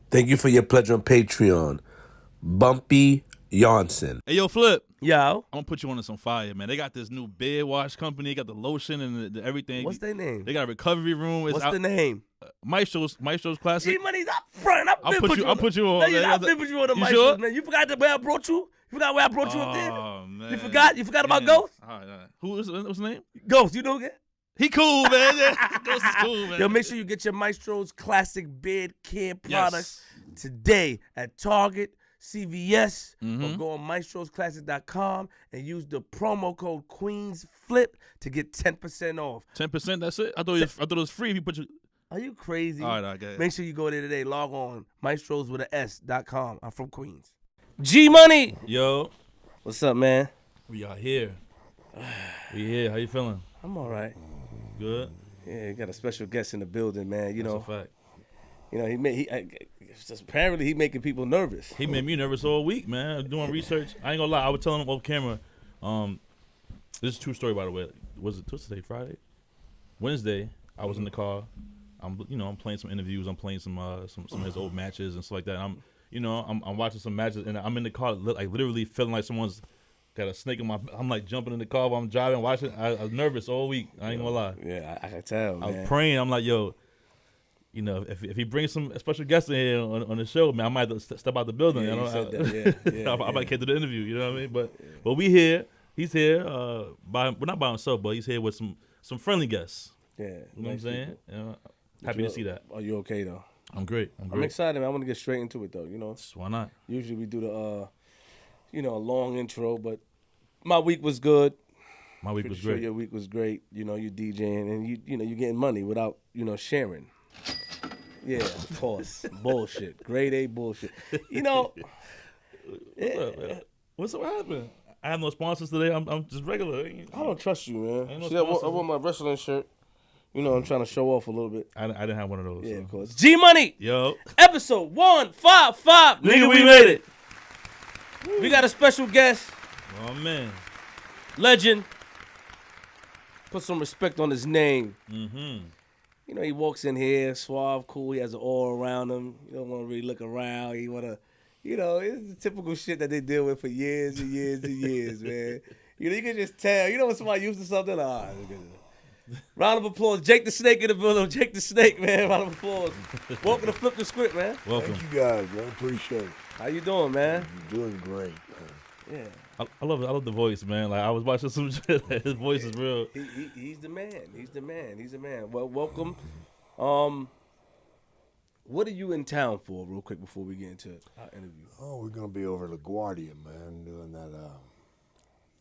Thank you for your pledge on Patreon. Bumpy Janssen. Hey, yo, Flip. Yo. I'm gonna put you on to some fire, man. They got this new beard wash company. They got the lotion and the everything. What's their name? They got a recovery room. What's the name? Maestro's Classic. G-Money's up front. I'll put you on. No, I've been put you on the mic, sure? man. You forgot where I brought you? You forgot where I brought you up there? Oh, man. You forgot about Ghost? All right. What's his name? Ghost, you know that? He cool, man. Ghost is cool, man. Yo, make sure you get your Maestro's Classic beard care products today at Target, CVS, or go on maestrosclassic.com and use the promo code QueenzFlip to get 10% off. 10%, that's it? I thought it was free if you put your... Are you crazy? All right, okay. Make sure you go there today. Log on maestroswithas.com. I'm from Queens. G-Money! Yo. What's up, man? We are here. We here. How you feeling? I'm all right. Good? Yeah, got a special guest in the building, man. You know, That's a fact. You know, apparently he making people nervous. He made me nervous all week, man. Doing research. I ain't gonna lie. I was telling him off camera. This is a true story, by the way. Was it today, Friday? Wednesday, I was in the car. I'm playing some interviews. I'm playing some of his old matches and stuff like that. I'm watching some matches, and I'm in the car, like literally feeling like someone's got a snake in my. I'm like jumping in the car while I'm driving, watching. I was nervous all week. I ain't gonna lie. Yeah, I can tell. I was praying. I'm like, yo, if he brings some special guests in here on the show, man, I might have to step out the building. Yeah, I might get to the interview. You know what I mean? But we here. He's here. Not by himself, but he's here with some friendly guests. Yeah, you know what I'm saying? Happy to see that. Are you okay though? I'm great. I'm excited, man. I want to get straight into it though. You know, why not? Usually we do the a long intro, but my week was good. My week was great. Your week was great. You know, you DJing and you're getting money without sharing. Yeah, of course. Bullshit. Grade A bullshit. What's what happened? I have no sponsors today. I'm just regular. I don't trust you, man. No See, I wore my wrestling shirt. I'm trying to show off a little bit. I didn't have one of those. Yeah, so. of course. G-Money. Yo. Episode 155. Nigga, we made it. We got a special guest. Oh, man. Legend. Put some respect on his name. Mm-hmm. He walks in here, suave, cool. He has an aura around him. You don't want to really look around. You want to, it's the typical shit that they deal with for years and years and years, man. You can just tell. When somebody used to something, round of applause. Jake the Snake in the building. Jake the Snake, man. Round of applause. Welcome to Flip the Script, man. Welcome. Thank you guys, man. Appreciate it. How you doing, man? You're doing great, man. Yeah. I love the voice, man. Like I was watching some shit. His voice is real. He's the man. He's the man. Well, welcome. What are you in town for, real quick, before we get into our interview? Oh, we're gonna be over at LaGuardia, man, doing that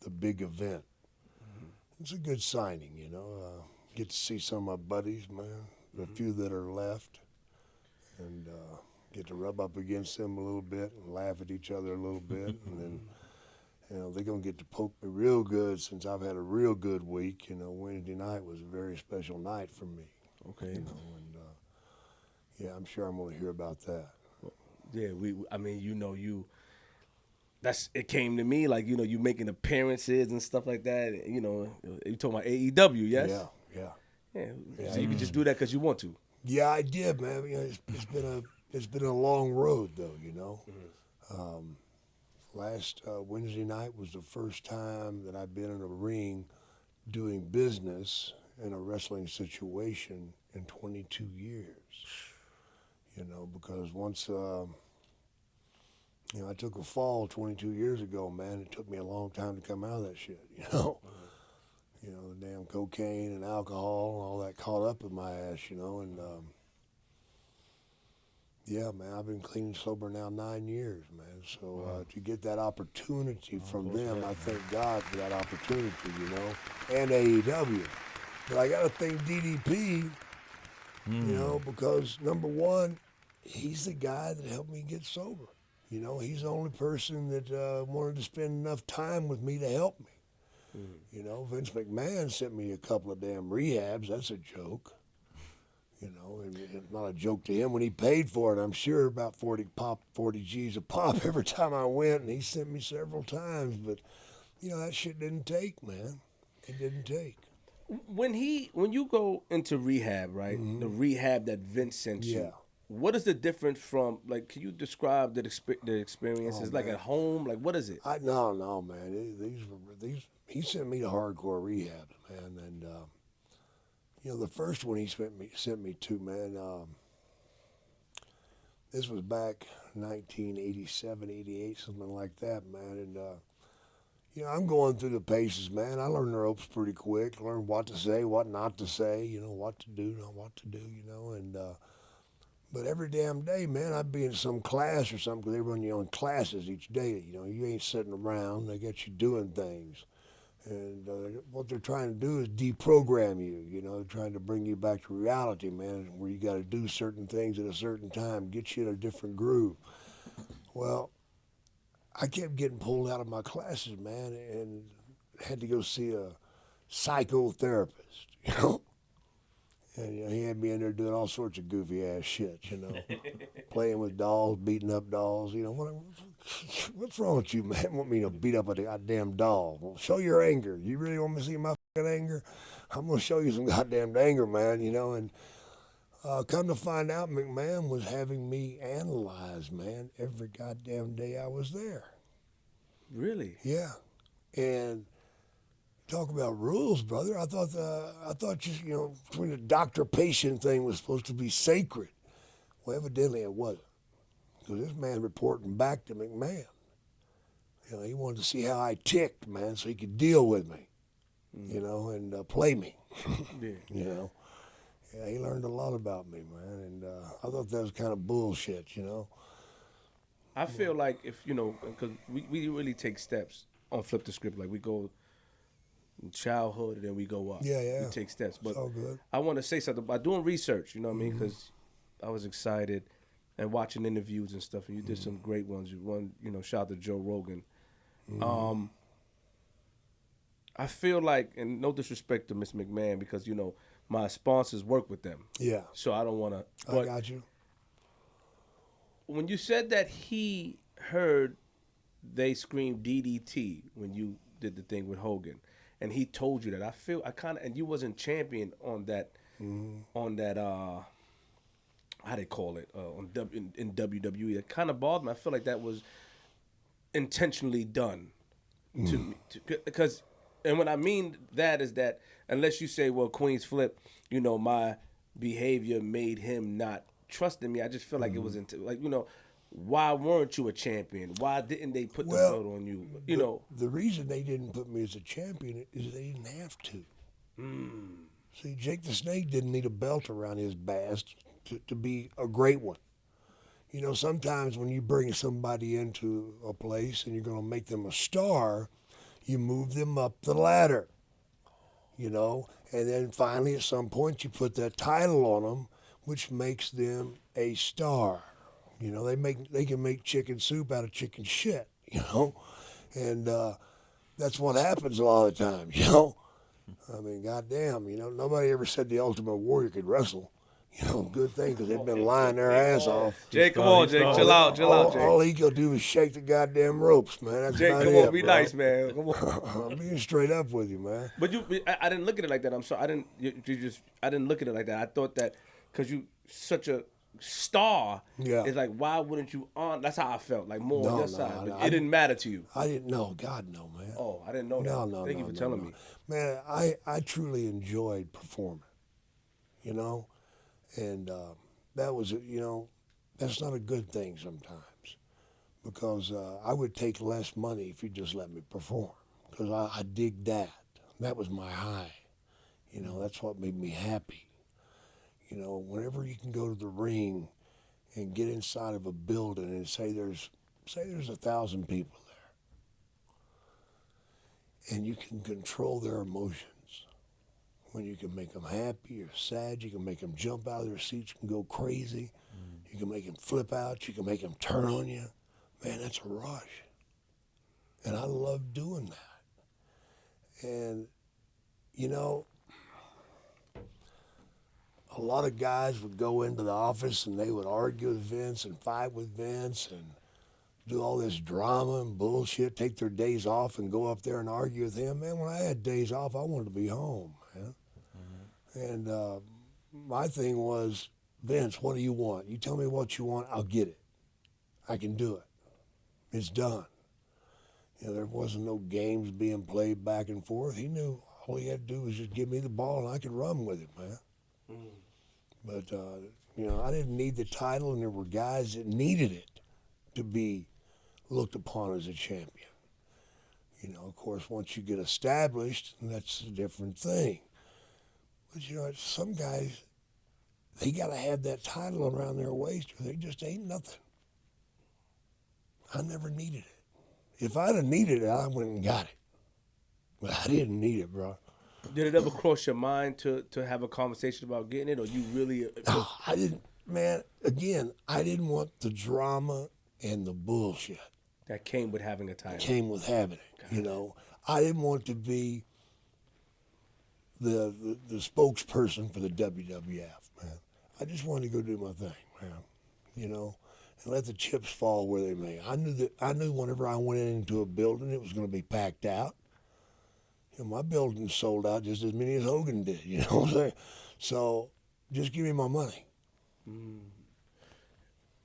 the big event. It's a good signing, Get to see some of my buddies, man. The few that are left, and get to rub up against them a little bit and laugh at each other a little bit, and then. They're going to get to poke me real good since I've had a real good week. Wednesday night was a very special night for me. Okay. I'm sure I'm going to hear about that. Yeah, it came to me like, you making appearances and stuff like that. You talking about AEW, yes? Yeah. So you can just do that because you want to. Yeah, I did, man. It's been a long road, though, Last Wednesday night was the first time that I've been in a ring doing business in a wrestling situation in 22 years. Because once, I took a fall 22 years ago, man. It took me a long time to come out of that shit, The damn cocaine and alcohol and all that caught up in my ass, Yeah, man, I've been clean and sober now 9 years, man. So to get that opportunity from them, I thank God for that opportunity, and AEW. But I got to thank DDP, because number one, he's the guy that helped me get sober. He's the only person that wanted to spend enough time with me to help me. Vince McMahon sent me a couple of damn rehabs. That's a joke. It's not a joke to him when he paid for it. I'm sure about 40 G's a pop every time I went, and he sent me several times. But, that shit didn't take, man. It didn't take. When you go into rehab, right? The rehab that Vince sent you. what is the difference from, like, can you describe the experiences, like, man. at home? Like, what is it? No, man. These he sent me to hardcore rehab, man, and the first one he sent me to, man. This was back 1987, 88, something like that, man, and. I'm going through the paces, man. I learned the ropes pretty quick. Learned what to say, what not to say, what to do, not what to do, and but every damn day, man, I'd be in some class or something because they run you on classes each day. You ain't sitting around. They get you doing things. And what they're trying to do is deprogram you, they're trying to bring you back to reality, man, where you got to do certain things at a certain time, get you in a different groove. Well, I kept getting pulled out of my classes, man, and had to go see a psychotherapist, And he had me in there doing all sorts of goofy ass shit, playing with dolls, beating up dolls. What's wrong with you, man? Want me to beat up a goddamn doll? Well, show your anger. You really want me to see my fucking anger? I'm gonna show you some goddamn anger, man. And come to find out, McMahon was having me analyze, man, every goddamn day I was there. Really? Yeah, and talk about rules, brother. I thought just between the doctor-patient thing was supposed to be sacred. Well, evidently it wasn't, because this man reporting back to McMahon. He wanted to see how I ticked, man, so he could deal with me, and play me. Yeah. Yeah, he learned a lot about me, man, and I thought that was kind of bullshit, I feel like if, because we really take steps on FlipDaScript. Like, we go in childhood and then we go up. Yeah. We take steps. But it's all good. I want to say something by doing research, you know what I mean? Because I was excited and watching interviews and stuff, and you did some great ones. One, shout out to Joe Rogan. I feel like, and no disrespect to Miss McMahon, because, my sponsors work with them. Yeah. So I don't want to. I got you. When you said that he heard they screamed DDT when you did the thing with Hogan, and he told you that, and you wasn't champion on that, how they call it, in WWE. It kind of bothered me. I feel like that was intentionally done to me, because, and what I mean that is that unless you say, well, QueenzFlip, my behavior made him not trust in me. I just feel like it was why weren't you a champion? Why didn't they put the belt on you? The reason they didn't put me as a champion is they didn't have to. See, Jake the Snake didn't need a belt around his bass to be a great one. Sometimes when you bring somebody into a place and you're going to make them a star, you move them up the ladder, and then finally at some point you put that title on them, which makes them a star. They can make chicken soup out of chicken shit, and that's what happens a lot of the time, I mean, goddamn, nobody ever said the Ultimate Warrior could wrestle. Good thing, because they've been lying their ass off. Jake, come on, Jake, chill out, Jake. All he could do was shake the goddamn ropes, man. That's Jake, about come it, on, be bro. nice, man. Come on. I'm being straight up with you, man. But I didn't look at it like that. I'm sorry. I didn't look at it like that. I thought that because you such a star, it's like, why wouldn't you on? That's how I felt, like more on your side. But it didn't matter to you. I didn't know. God, no, man. Oh, I didn't know that. No, Thank you for telling me. Man, I truly enjoyed performing, and that was, that's not a good thing sometimes, because I would take less money if you just let me perform, because I dig that. That was my high. That's what made me happy. Whenever you can go to the ring and get inside of a building and say there's 1,000 people there, and you can control their emotions. When you can make them happy or sad, you can make them jump out of their seats and go crazy. You can make them flip out. You can make them turn on you. Man, that's a rush. And I love doing that. And, a lot of guys would go into the office and they would argue with Vince and fight with Vince and do all this drama and bullshit, take their days off and go up there and argue with him. Man, when I had days off, I wanted to be home, man. And my thing was, Vince, what do you want? You tell me what you want, I'll get it. I can do it. It's done. You know, there wasn't no games being played back and forth. He knew all he had to do was just give me the ball and I could run with it, man. But, you know, I didn't need the title, and there were guys that needed it to be looked upon as a champion. You know, of course, once you get established, that's a different thing. But, you know, some guys, they got to have that title around their waist or they just ain't nothing. I never needed it. If I'd have needed it, I wouldn't got it. But I didn't need it, bro. Did it ever cross your mind to have a conversation about getting it, or you really? No, I didn't, man. Again, I didn't want the drama and the bullshit That came with having a title. came with having it. You know, I didn't want to be the spokesperson for the WWF, man. I just wanted to go do my thing, man. You know, and let the chips fall where they may. I knew whenever I went into a building, it was going to be packed out. You know, my building sold out just as many as Hogan did. You know what I'm saying? So, just give me my money.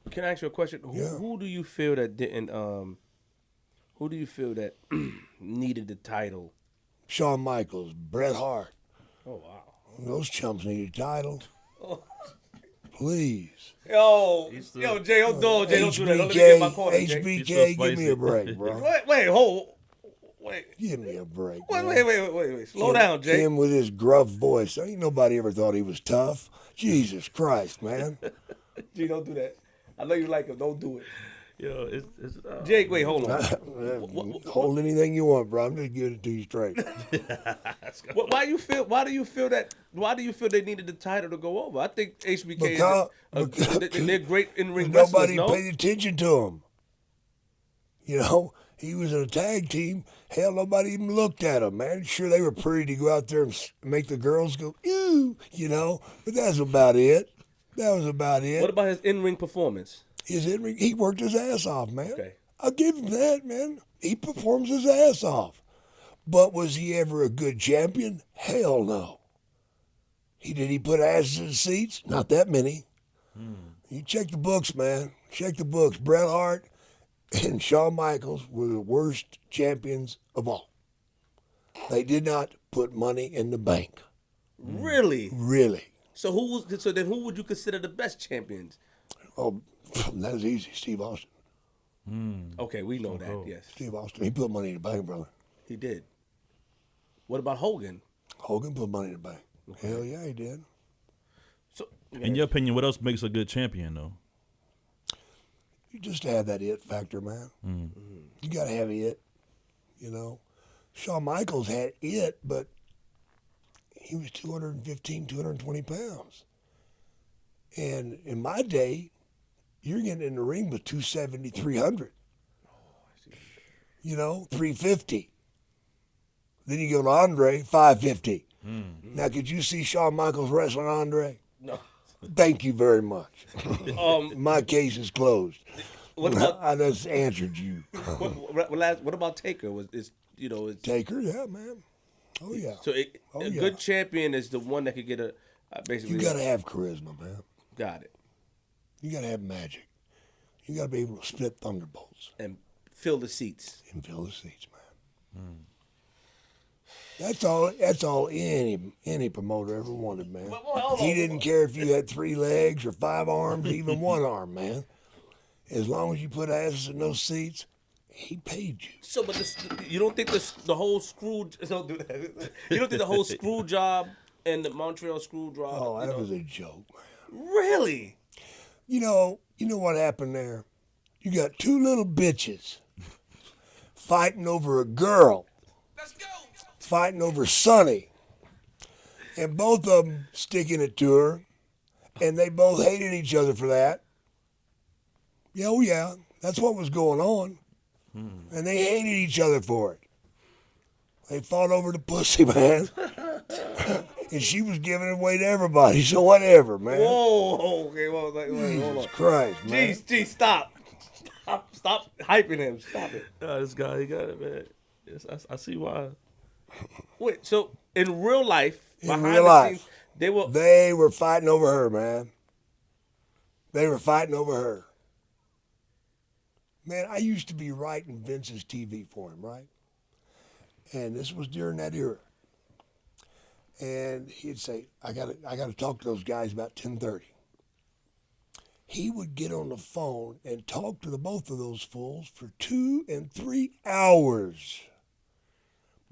Can I ask you a question? Who do you feel that didn't? Who do you feel that needed the title? Shawn Michaels, Bret Hart. Oh wow. Those chumps needed title. Please. Yo, Jay, don't do that. Don't let me get my corner, Jay. HBK, give me a break, bro. Wait. Give me a break. Wait. Slow down, Jay. Him with his gruff voice. Ain't nobody ever thought he was tough. Jesus Christ, man. Jay, don't do that. I know you like him. Don't do it. Yo, it's Jake, wait, hold on. Hold anything you want, bro. I'm just giving it to you straight. Why do you feel that? Why do you feel they needed the title to go over? I think HBK they're great in ring wrestlers. Nobody No? paid attention to him. You know, he was in a tag team. Hell, nobody even looked at him, man. Sure, they were pretty to go out there and make the girls go, ew, you know, but that's about it. That was about it. What about his in-ring performance? He worked his ass off, man. Okay. I'll give him that, man. He performs his ass off. But was he ever a good champion? Hell no. Did he put asses in seats? Not that many. You check the books, man. Check the books. Bret Hart and Shawn Michaels were the worst champions of all. They did not put money in the bank. Really? Really. So then who would you consider the best champions? Oh, that was easy. Steve Austin. Okay, we know that. Yes, Steve Austin. He put money in the bank, brother. he did. What about Hogan? Hogan put money in the bank. Okay. Hell yeah, he did. So, in your opinion, what else makes a good champion, though? You just have that it factor, man. You got to have it, you know. Shawn Michaels had it, but he was 215, 220 pounds. And in my day, you're getting in the ring with 270, 300. You know, 350. Then you go to Andre, 550. Now, could you see Shawn Michaels wrestling Andre? No. Thank you very much. My case is closed. What about I just answered you. what about Taker? Taker, yeah, man. Oh, yeah. So a good champion is the one that could get a basically. You got to have charisma, man. Got it. You got to have magic. You got to be able to split thunderbolts And fill the seats. and fill the seats, man. That's all any promoter ever wanted, man. He didn't care if you had 3 legs or 5 arms, even 1 arm, man. As long as you put asses in those seats, he paid you. So, but you don't think the whole screw? Don't do that. You don't think the whole screw job and the Montreal screw job? Oh, that was a joke, man. Really? You know what happened there? You got 2 little bitches fighting over a girl. Let's go. Fighting over Sonny. And both of them sticking it to her. And they both hated each other for that. Yeah, oh yeah. That's what was going on. And they hated each other for it. They fought over the pussy, man. And she was giving it away to everybody, so whatever, man. Whoa, okay, well, hold on. Jesus Christ, man. Jeez, stop hyping him. Stop it. This guy, he got it, man. Yes, I see why. Wait, so in real life, In behind real the life, scenes, they were. They were fighting over her, man. They were fighting over her. Man, I used to be writing Vince's TV for him, right? And this was during that era. And he'd say, I gotta talk to those guys about 10:30. He would get on the phone and talk to the both of those fools for 2 and 3 hours,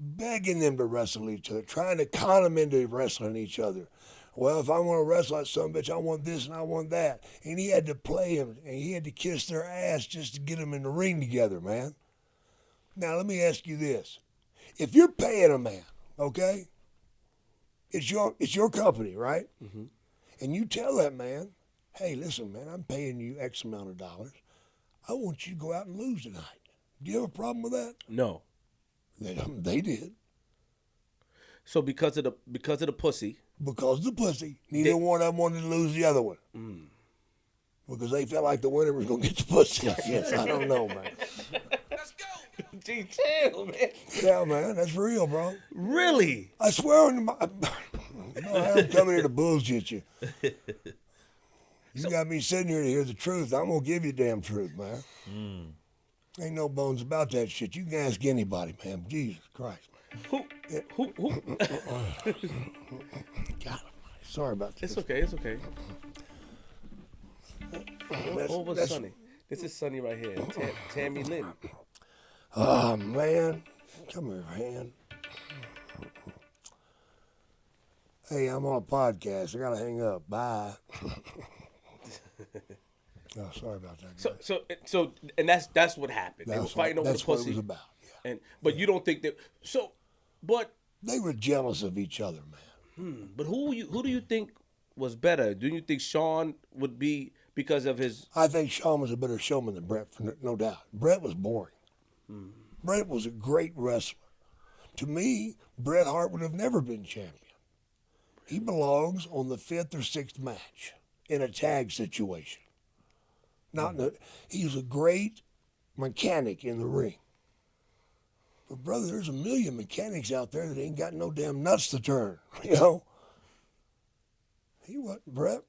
begging them to wrestle each other, trying to con them into wrestling each other. Well, if I want to wrestle that son of a bitch, I want this and I want that. And he had to play them, and he had to kiss their ass just to get them in the ring together, man. Now, let me ask you this. If you're paying a man, okay, it's your company, right? Mm-hmm. And you tell that man, hey, listen, man, I'm paying you X amount of dollars. I want you to go out and lose tonight. Do you have a problem with that? No. They did. So because of the pussy. Because of the pussy, neither one of them wanted to lose the other one. Mm. Because they felt like the winner was going to get the pussy, I guess. I don't know, man. Let's go. Gee, chill, man. Yeah, man, that's real, bro. Really? I swear on my... I'm coming here to bullshit you. You got me sitting here to hear the truth. I'm going to give you damn truth, man. Ain't no bones about that shit. You can ask anybody, man. Jesus Christ, man. Who? God, sorry about this. It's okay. Over Sonny. This is Sonny right here. Tammy Lynn. Oh, man. Come here, man. Hey, I'm on a podcast. I got to hang up. Bye. Oh, sorry about that, guys. So, and that's what happened. They were fighting over the pussy. That's what it was about. Yeah. But you don't think that? So, but they were jealous of each other, man. But who do you think was better? Do you think Sean would be because of his? I think Sean was a better showman than Brett, no doubt. Brett was boring. Brett was a great wrestler. To me, Bret Hart would have never been champion. He belongs on the 5th or 6th match in a tag situation. He was a great mechanic in the ring. But brother, there's a million mechanics out there that ain't got no damn nuts to turn, you know? He wasn't, Bret.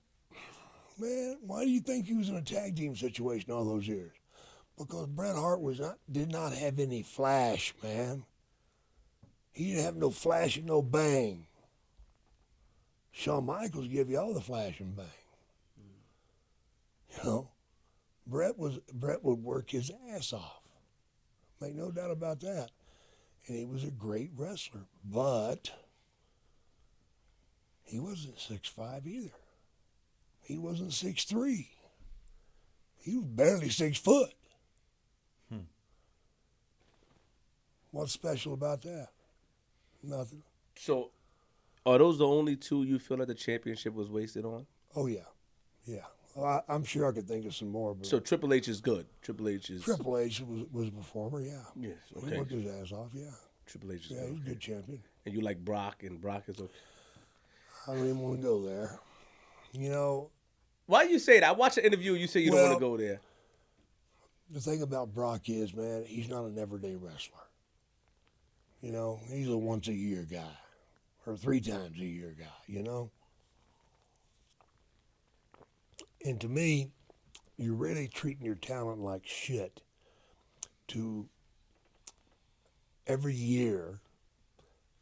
Man, why do you think he was in a tag team situation all those years? Because Bret Hart did not have any flash, man. He didn't have no flash and no bang. Shawn Michaels give you all the flash and bang. You know? Bret would work his ass off. Make no doubt about that. And he was a great wrestler. But he wasn't 6'5" either. He wasn't 6'3". He was barely 6 foot. What's special about that? Nothing. So, are those the only two you feel like the championship was wasted on? Oh, yeah. Yeah. Well, I'm sure I could think of some more. But so Triple H is good. Triple H was a performer, yeah. Yes, okay. He worked his ass off, yeah. Triple H is good. Yeah, he's a good champion. And you like Brock, and Brock is okay. I don't even want to go there. You know. Why you say that? I watched an interview, you say you don't want to go there. The thing about Brock is, man, he's not an everyday wrestler. You know, he's a once-a-year guy. Or 3 times a year guy, you know? And to me, you're really treating your talent like shit to every year,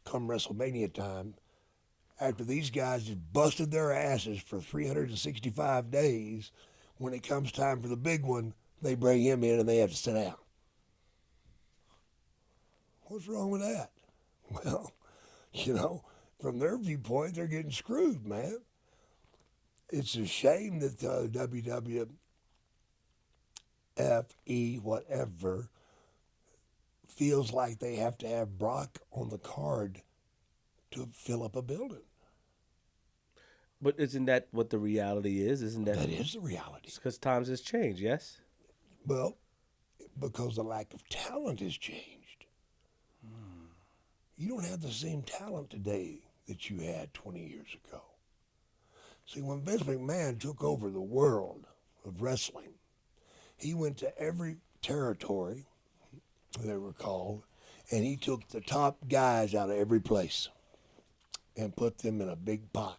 come WrestleMania time, after these guys have busted their asses for 365 days, when it comes time for the big one, they bring him in and they have to sit down. What's wrong with that? Well, you know, from their viewpoint, they're getting screwed, man. It's a shame that WWF, whatever, feels like they have to have Brock on the card to fill up a building. But isn't that what the reality is? Isn't that? That is the reality. Because times has changed, yes? Well, because the lack of talent has changed. You don't have the same talent today that you had 20 years ago. See, when Vince McMahon took over the world of wrestling, he went to every territory, they were called, and he took the top guys out of every place and put them in a big pot.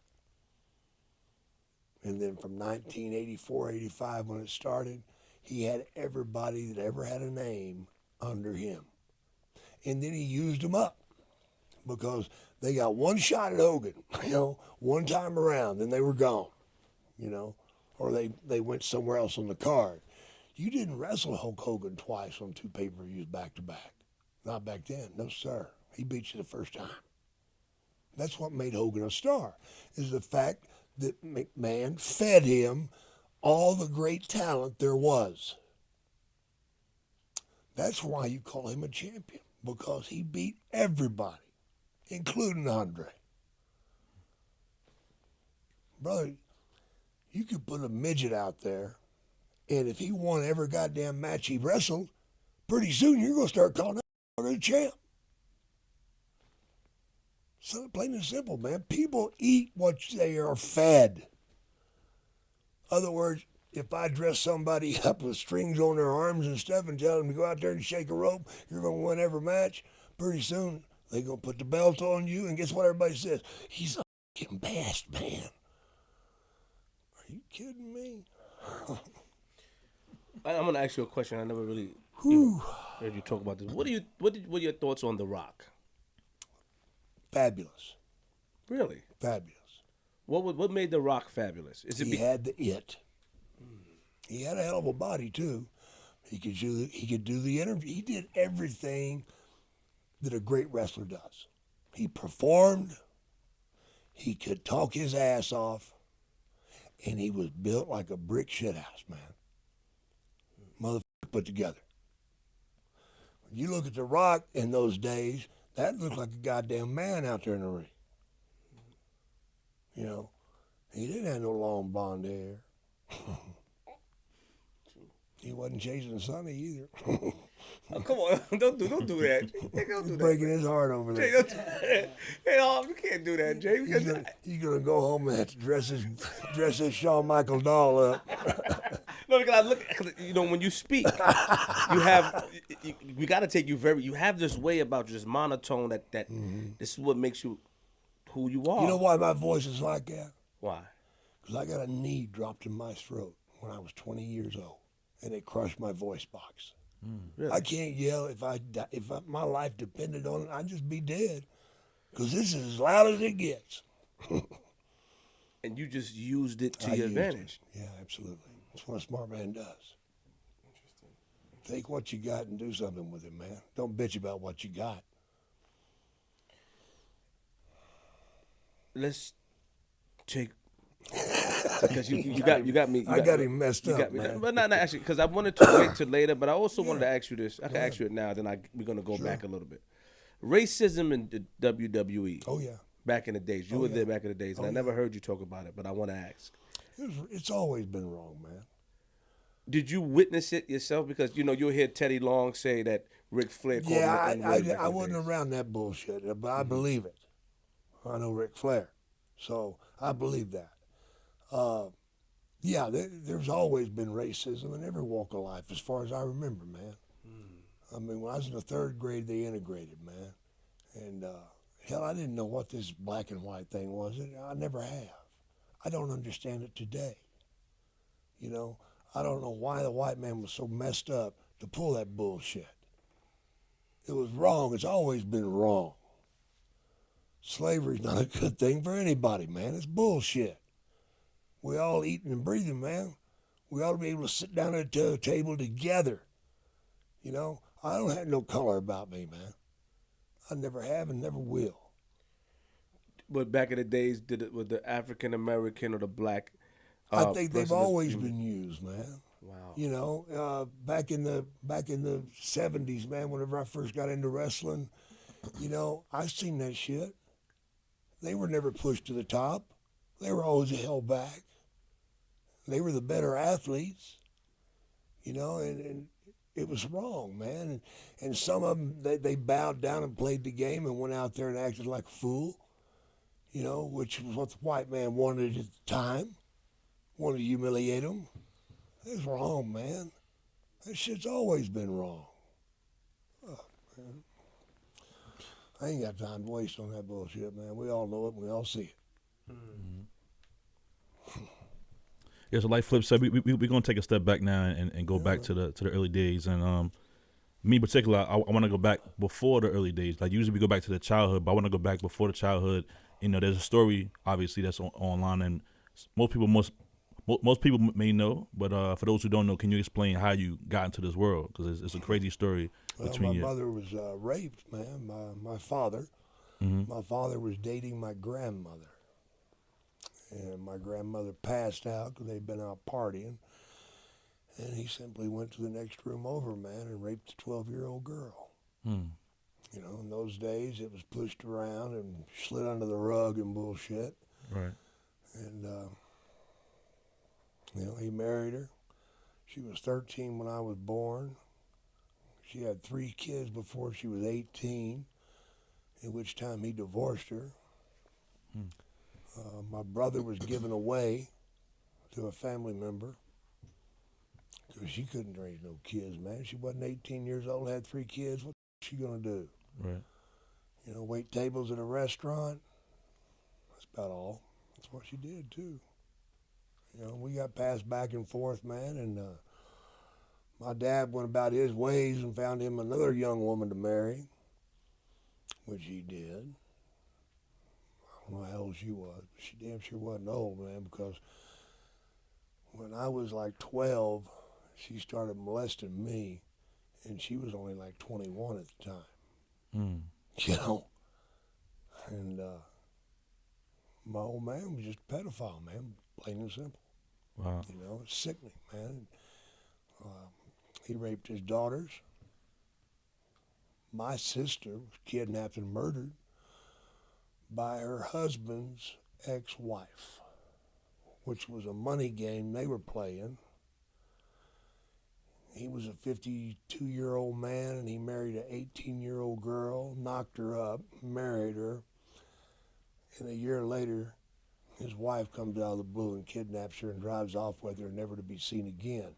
And then from 1984, 85, when it started, he had everybody that ever had a name under him. And then he used them up because they got one shot at Hogan, one time around, then they were gone, or they went somewhere else on the card. You didn't wrestle Hulk Hogan twice on 2 pay-per-views back-to-back. Not back then. No, sir. He beat you the first time. That's what made Hogan a star, is the fact that McMahon fed him all the great talent there was. That's why you call him a champion, because he beat everybody, including Andre. Brother, you could put a midget out there, and if he won every goddamn match he wrestled, pretty soon you're going to start calling him a champ. So plain and simple, man. People eat what they are fed. In other words, if I dress somebody up with strings on their arms and stuff and tell them to go out there and shake a rope, you're going to win every match, pretty soon they're going to put the belt on you, and guess what everybody says? He's the fucking best, man. Are you kidding me? I'm going to ask you a question. I never really heard you talk about this. What are your thoughts on The Rock? Fabulous. Really? Fabulous. What made The Rock fabulous? He had the it. He had a hell of a body too. He could do the interview. He did everything that a great wrestler does. He performed. He could talk his ass off, and he was built like a brick shithouse, man. Motherfucker put together. When you look at The Rock in those days, that looked like a goddamn man out there in the ring. He didn't have no long blonde hair. He wasn't chasing Sonny either. Oh, come on, don't do that. Jay, don't do Breaking that. his heart over Jay, there. don't do that. Hey, you can't do that, Jay. He's gonna go home and have to dress his Shawn Michael doll up. No, because I look, when you speak, we got to take you you have this way about you, this monotone that this is what makes you who you are. You know why my voice is like that? Why? Because I got a knee dropped in my throat when I was 20 years old, and it crushed my voice box. Really? I can't yell. If my life depended on it, I'd just be dead. Because this is as loud as it gets. And you just used it to your advantage. Yeah, absolutely. That's what a smart man does. Interesting. Take what you got and do something with it, man. Don't bitch about what you got. Let's take because you got me. I got him messed up, man. But not actually, because I wanted to wait till later. But I also wanted to ask you this. I can ask you it now. Then we're gonna go back a little bit. Racism in the WWE. Oh yeah. Back in the days, you were there back in the days, and I never heard you talk about it. But I want to ask. It's always been wrong, man. Did you witness it yourself? Because you'll hear Teddy Long say that Ric Flair called him the N-word back I in the wasn't days. around that bullshit, but I believe it. I know Ric Flair, so I believe that. There's always been racism in every walk of life, as far as I remember, man. I mean, when I was in the 3rd grade, they integrated, man. And hell, I didn't know what this black and white thing was. I never have. I don't understand it today. I don't know why the white man was so messed up to pull that bullshit. It was wrong. It's always been wrong. Slavery's not a good thing for anybody, man. It's bullshit. We all eating and breathing, man. We ought to be able to sit down at a table together. I don't have no color about me, man. I never have and never will. But back in the days, with the African American or the black? I think they've always been used, man. Wow. Back in the 70s, man, whenever I first got into wrestling, I seen that shit. They were never pushed to the top. They were always held back. They were the better athletes, and it was wrong, man. And some of them, they bowed down and played the game and went out there and acted like a fool, which was what the white man wanted at the time, wanted to humiliate them. It's wrong, man. That shit's always been wrong. Oh, man. I ain't got time to waste on that bullshit, man. We all know it and we all see it. Yeah, so like Flip said, we're gonna take a step back now and go back to the early days. And me in particular, I want to go back before the early days. Like usually we go back to the childhood, but I want to go back before the childhood. You know, there's a story obviously that's online, and most people may know, but for those who don't know, can you explain how you got into this world? Because it's a crazy story between my you. mother was raped, man, by my father. Mm-hmm. My father was dating my grandmother. And my grandmother passed out because they'd been out partying. And he simply went to the next room over, man, and raped a 12-year-old girl. Mm. You know, in those days, it was pushed around and slid under the rug and bullshit. Right. And, you know, he married her. She was 13 when I was born. She had 3 kids before she was 18, at which time he divorced her. Mm. My brother was given away to a family member because she couldn't raise no kids, man. She wasn't 18 years old, had 3 kids. What was she going to do? Right. You know, wait tables at a restaurant? That's about all. That's what she did, too. You know, we got passed back and forth, man, and my dad went about his ways and found him another young woman to marry, which he did. I don't know how old she was, but she damn sure wasn't old, man, because when I was like 12, she started molesting me, and she was only like 21 at the time. Mm. You know? And my old man was just a pedophile, man, plain and simple. Wow. You know, it's sickening, man. He raped his daughters. My sister was kidnapped and murdered by her husband's ex-wife, which was a money game they were playing. He was a 52-year-old man, and he married an 18-year-old girl, knocked her up, married her, and a year later, his wife comes out of the blue and kidnaps her and drives off with her, never to be seen again.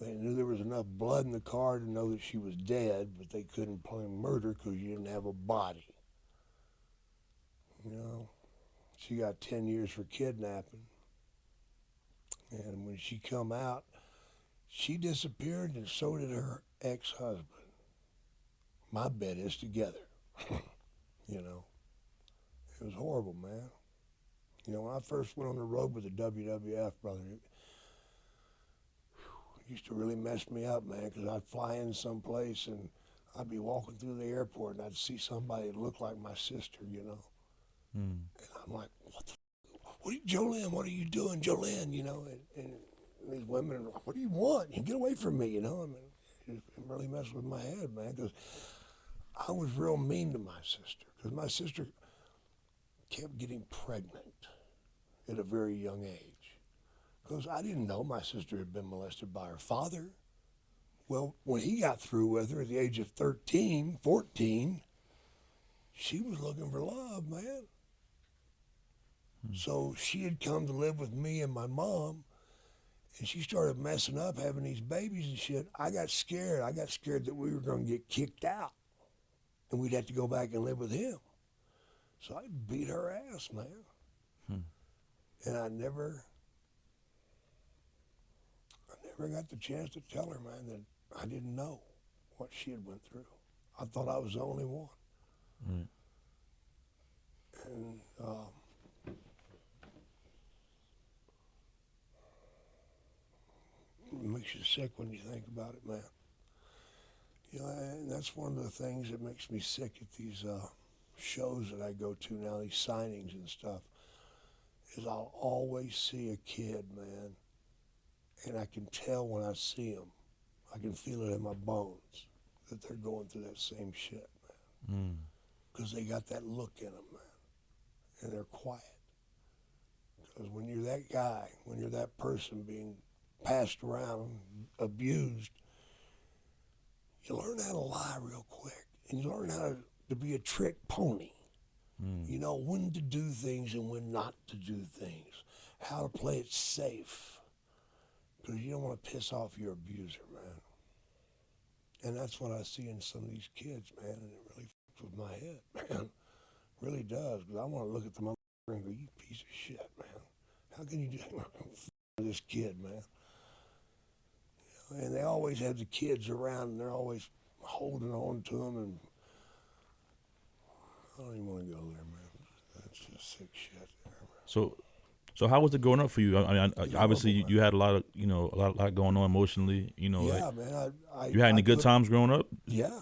They knew there was enough blood in the car to know that she was dead, but they couldn't claim murder because you didn't have a body. You know, she got 10 years for kidnapping. And when she come out, she disappeared, and so did her ex-husband. My bet is together. You know, it was horrible, man. You know, when I first went on the road with the WWF, brother, it used to really mess me up, man, because I'd fly in someplace and I'd be walking through the airport and I'd see somebody that looked like my sister, you know. Mm. And I'm like, Jolene, what are you doing, Jolene, you know? And these women are like, what do you want? You get away from me, you know? I mean, it really messed with my head, man, because I was real mean to my sister, because my sister kept getting pregnant at a very young age. Because I didn't know my sister had been molested by her father. Well, when he got through with her at the age of 13, 14, she was looking for love, man. So she had come to live with me and my mom, and she started messing up, having these babies and shit. I got scared. I got scared that we were going to get kicked out, and we'd have to go back and live with him. So I beat her ass, man. And I never got the chance to tell her, man, that I didn't know what she had went through. I thought I was the only one. Right. And it makes you sick when you think about it, man. You know, and that's one of the things that makes me sick at these shows that I go to now, these signings and stuff, is I'll always see a kid, man, and I can tell when I see them, I can feel it in my bones that they're going through that same shit, man. Because they got that look in them, man, and they're quiet. Because when you're that guy, when you're that person being passed around, abused, you learn how to lie real quick, and you learn how to be a trick pony. You know when to do things and when not to do things, how to play it safe, because you don't want to piss off your abuser, man. And that's what I see in some of these kids, man, and it really fucks with my head, man. Really does, because I want to look at the motherfucker and go, you piece of shit, man. How can you do this kid, man. And they always have the kids around, and they're always holding on to them, and I don't even want to go there, man. That's just sick shit there, man. So how was it growing up for you? I mean, obviously you had a lot of, a lot going on emotionally, Yeah, like, man. you had any good times growing up? Yeah,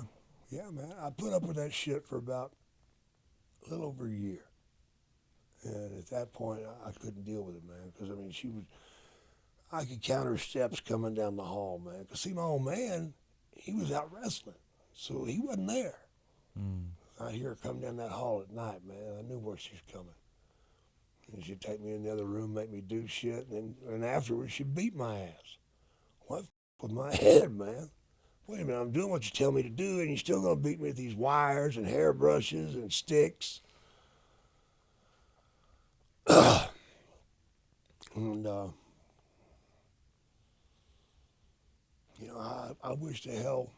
man. I put up with that shit for about a little over a year. And at that point, I couldn't deal with it, man. Because, I mean, I could count her steps coming down the hall, man. Because, see, my old man, he was out wrestling. So he wasn't there. I'd hear her come down that hall at night, man. I knew where she was coming. And she'd take me in the other room, make me do shit. And afterwards, she'd beat my ass. What with my head, man? Wait a minute, I'm doing what you tell me to do, and you're still going to beat me with these wires and hairbrushes and sticks. And, I wish to hell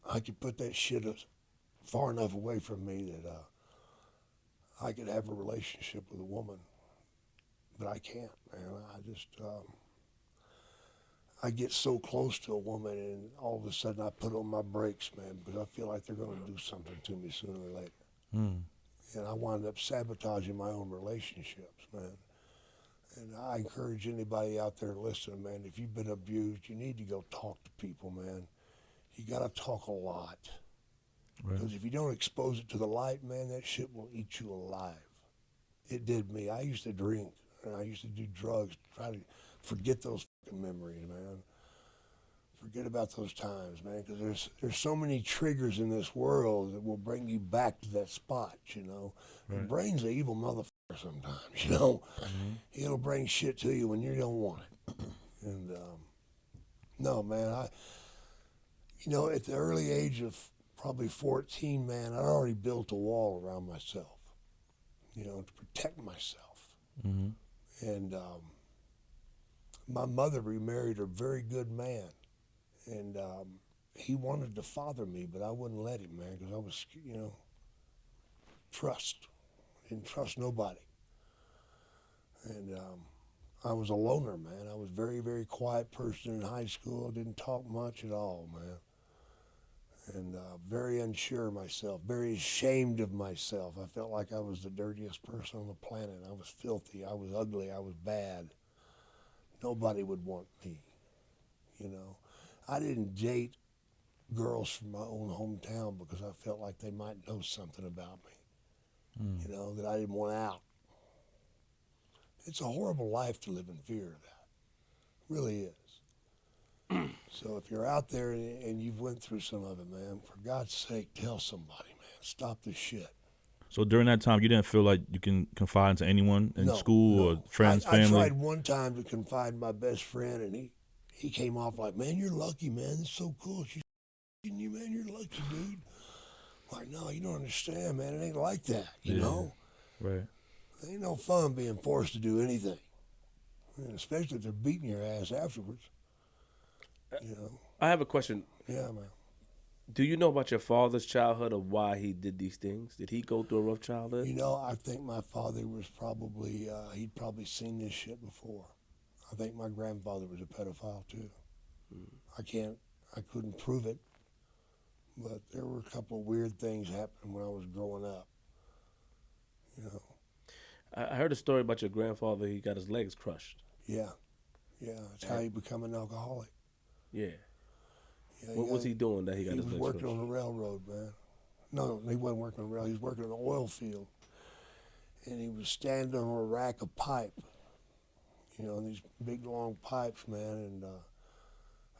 I could put that shit far enough away from me that I could have a relationship with a woman. But I can't, man. I get so close to a woman, and all of a sudden I put on my brakes, man, because I feel like they're going to do something to me sooner or later. And I wind up sabotaging my own relationships, man. And I encourage anybody out there listening, man, if you've been abused, you need to go talk to people, man. You got to talk a lot. Because if you don't expose it to the light, man, that shit will eat you alive. It did me. I used to drink, and I used to do drugs to try to forget those fucking memories, man. Forget about those times, man, because there's so many triggers in this world that will bring you back to that spot, The brain's an evil motherfucker sometimes, It'll bring shit to you when you don't want it. And, no, man, at the early age of probably 14, man, I'd already built a wall around myself, to protect myself. And my mother remarried a very good man. And he wanted to father me, but I wouldn't let him, man, because I was, trust. I didn't trust nobody. And I was a loner, man. I was a very, very quiet person in high school. I didn't talk much at all, man. And very unsure of myself, very ashamed of myself. I felt like I was the dirtiest person on the planet. I was filthy. I was ugly. I was bad. Nobody would want me, I didn't date girls from my own hometown because I felt like they might know something about me, that I didn't want out. It's a horrible life to live in fear of that. It really is. So if you're out there and you've went through some of it, man, for God's sake, tell somebody, man. Stop the shit. So during that time, you didn't feel like you can confide into anyone in school or friends, family? I tried one time to confide in my best friend, and he came off like, man, you're lucky, man. It's so cool. She's f***ing you, man. You're lucky, dude. I'm like, no, you don't understand, man. It ain't like that, you know? Right. It ain't no fun being forced to do anything, and especially if they're beating your ass afterwards, I have a question. Yeah, man. Do you know about your father's childhood or why he did these things? Did he go through a rough childhood? I think my father was probably, he'd probably seen this shit before. I think my grandfather was a pedophile too. I couldn't prove it, but there were a couple of weird things happening when I was growing up, I heard a story about your grandfather. He got his legs crushed. Yeah, that's how he became an alcoholic. Yeah. What was he doing that he got his legs crushed? He was working on the railroad, man. No, he wasn't working on the railroad. He was working on the oil field. And he was standing on a rack of pipe, these big, long pipes, man. And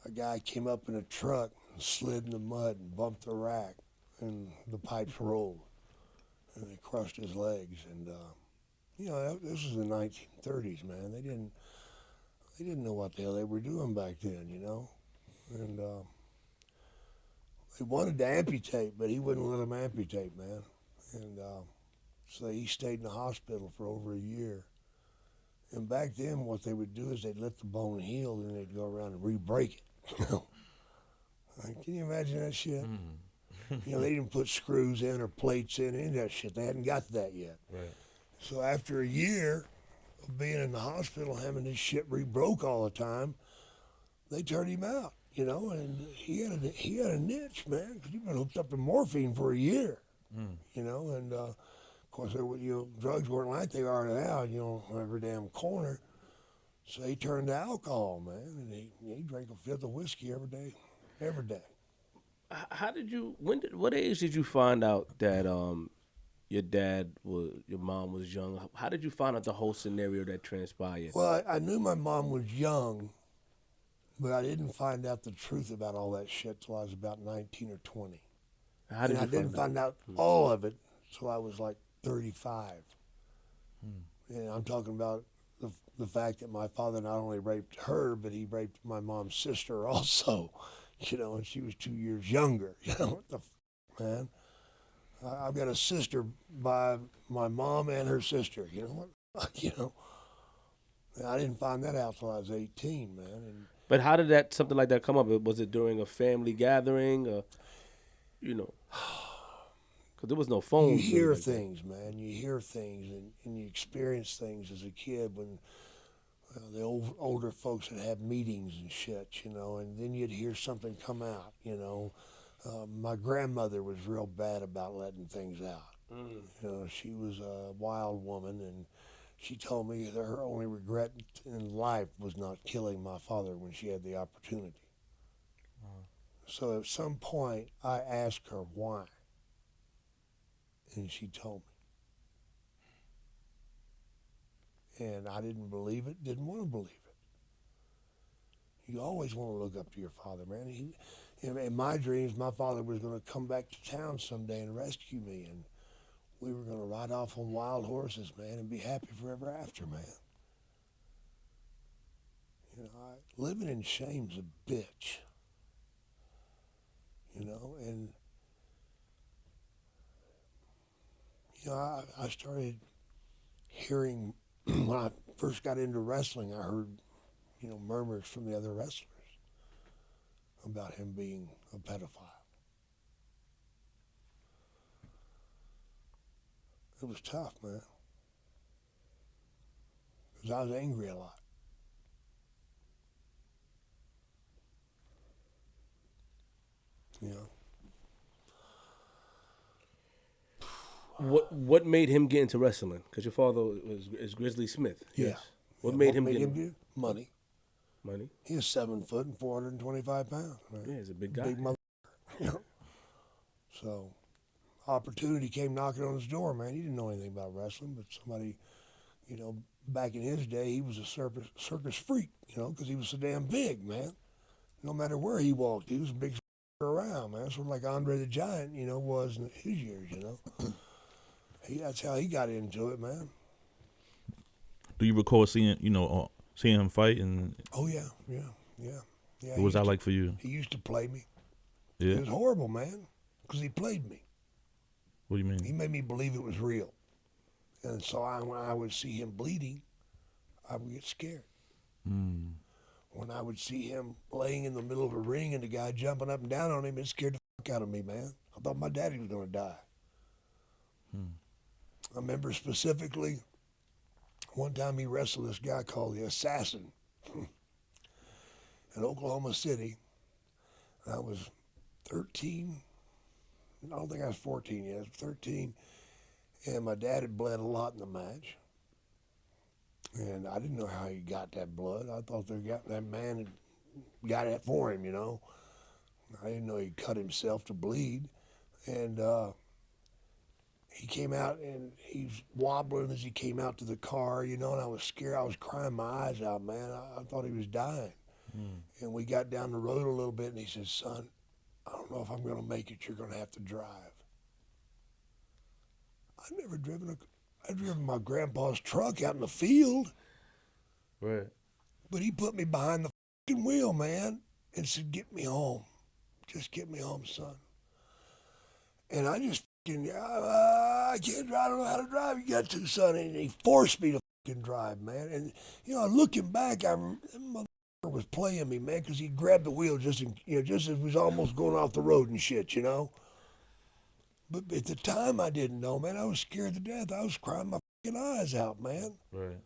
a guy came up in a truck and slid in the mud and bumped the rack, and the pipes rolled. And they crushed his legs. And, this was the 1930s, man. They didn't know what the hell they were doing back then, And they wanted to amputate, but he wouldn't let them amputate, man. And so he stayed in the hospital for over a year. And back then, what they would do is they'd let the bone heal, and they'd go around and re-break it. Can you imagine that shit? They didn't put screws in or plates in, any of that shit. They hadn't got to that yet. Right. So after a year being in the hospital, having this shit re-broke all the time, they turned him out, you know, and he had a niche, man, because he'd been hooked up to morphine for a year, you know, and of course, drugs weren't like they are now, you know, on every damn corner. So he turned to alcohol, man, and he drank a fifth of whiskey every day. How did you? What age did you find out that your mom was young? How did you find out the whole scenario that transpired? Well, I knew my mom was young, but I didn't find out the truth about all that shit till I was about 19 or 20. How did and I didn't find out all of it till I was like 35. And I'm talking about the fact that my father not only raped her, but he raped my mom's sister also, you know, and she was 2 years younger. You know, what the man? I've got a sister by my mom and her sister, you know what? You know, I didn't find that out till I was 18, man. And but how did something like that come up? Was it during a family gathering, or, you know? Because there was no phone. You hear things, man. You hear things, and you experience things as a kid when the older folks would have meetings and shit, you know, and then you'd hear something come out, you know. My grandmother was real bad about letting things out. You know, she was a wild woman, and she told me that her only regret in life was not killing my father when she had the opportunity. So at some point, I asked her why, and she told me. And I didn't believe it, didn't want to believe it. You always want to look up to your father, man. In my dreams, my father was going to come back to town someday and rescue me, and we were going to ride off on wild horses, man, and be happy forever after, man. You know, living in shame's a bitch. You know, and you know, I started hearing when I first got into wrestling. I heard, you know, murmurs from the other wrestlers about him being a pedophile. It was tough, man, because I was angry a lot. You know. What made him get into wrestling? Because your father is Grizzly Smith. Yeah. Yes. What made him get do? Money. Money? He was 7 foot and 425 pounds. Man. Yeah, he's a big guy. Big mother. You know. So, opportunity came knocking on his door, man. He didn't know anything about wrestling, but somebody, you know, back in his day, he was a circus freak, you know, because he was so damn big, man. No matter where he walked, he was a big around, man. Sort of like Andre the Giant, you know, was in his years, you know. That's how he got into it, man. Do you recall seeing him fight? And oh yeah. what was that like for you? He used to play me. Yeah. It was horrible, man, because he played me. What do you mean? He made me believe it was real, and so when I would see him bleeding, I would get scared. When I would see him laying in the middle of a ring and the guy jumping up and down on him, it scared the fuck out of me, man. I thought my daddy was going to die. I remember specifically one time he wrestled this guy called the Assassin in Oklahoma City. I was 13. I don't think I was 14 yet. I was 13. And my dad had bled a lot in the match. And I didn't know how he got that blood. I thought that man had got it for him, you know. I didn't know he cut himself to bleed. And he came out and he was wobbling as he came out to the car, you know, and I was scared. I was crying my eyes out, man. I thought he was dying. And we got down the road a little bit and he said, son, I don't know if I'm going to make it. You're going to have to drive. I've never driven I'd driven my grandpa's truck out in the field. Right. But he put me behind the fucking wheel, man, and said, get me home. Just get me home, son. And I just fucking, I can't drive, I don't know how to drive. You got to, son. And he forced me to fucking drive, man. And, you know, looking back, that motherfucker was playing me, man, because he grabbed the wheel just as we was almost going off the road and shit, you know. But at the time, I didn't know, man. I was scared to death. I was crying my fucking eyes out, man. Right.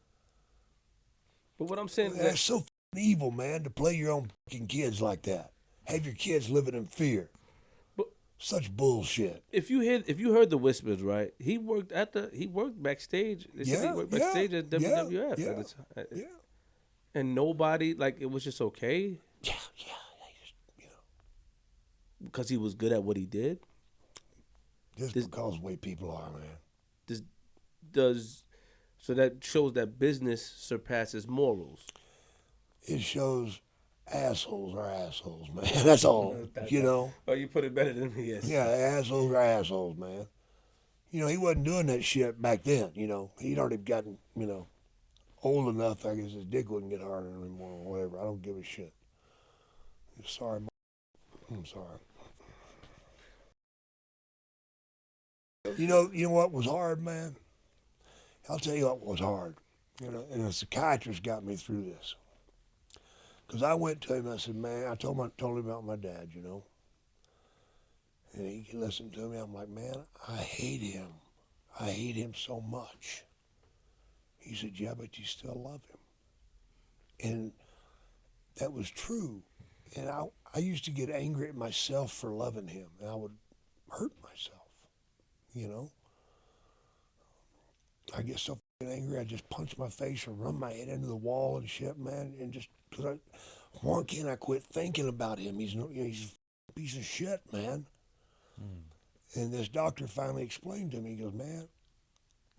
But what I'm saying is That's so f***ing evil, man, to play your own fucking kids like that. Have your kids living in fear. But such bullshit. if you heard the whispers, right? He worked backstage. They said he worked backstage at WWF at the time. Yeah. And nobody, like, it was just okay Yeah. They just, because he was good at what he did. just because the way people are, man. So that shows that business surpasses morals. It shows assholes are assholes, man. That's all. Oh, you put it better than me. Yes. Yeah, assholes are assholes, man. He wasn't doing that shit back then. He'd already gotten, old enough. I guess his dick wouldn't get harder anymore or whatever. I don't give a shit. Sorry, I'm sorry. You know what was hard, man? I'll tell you what was hard. And a psychiatrist got me through this. Because I went to him and I said, man, I told him about my dad, And he listened to me. I'm like, man, I hate him. I hate him so much. He said, yeah, but you still love him. And that was true. And I used to get angry at myself for loving him. And I would hurt myself, I get so fucking angry, I just punch my face or run my head into the wall and shit, man. And just, why can't I quit thinking about him? He's a piece of shit, man. And this doctor finally explained to me, he goes, man,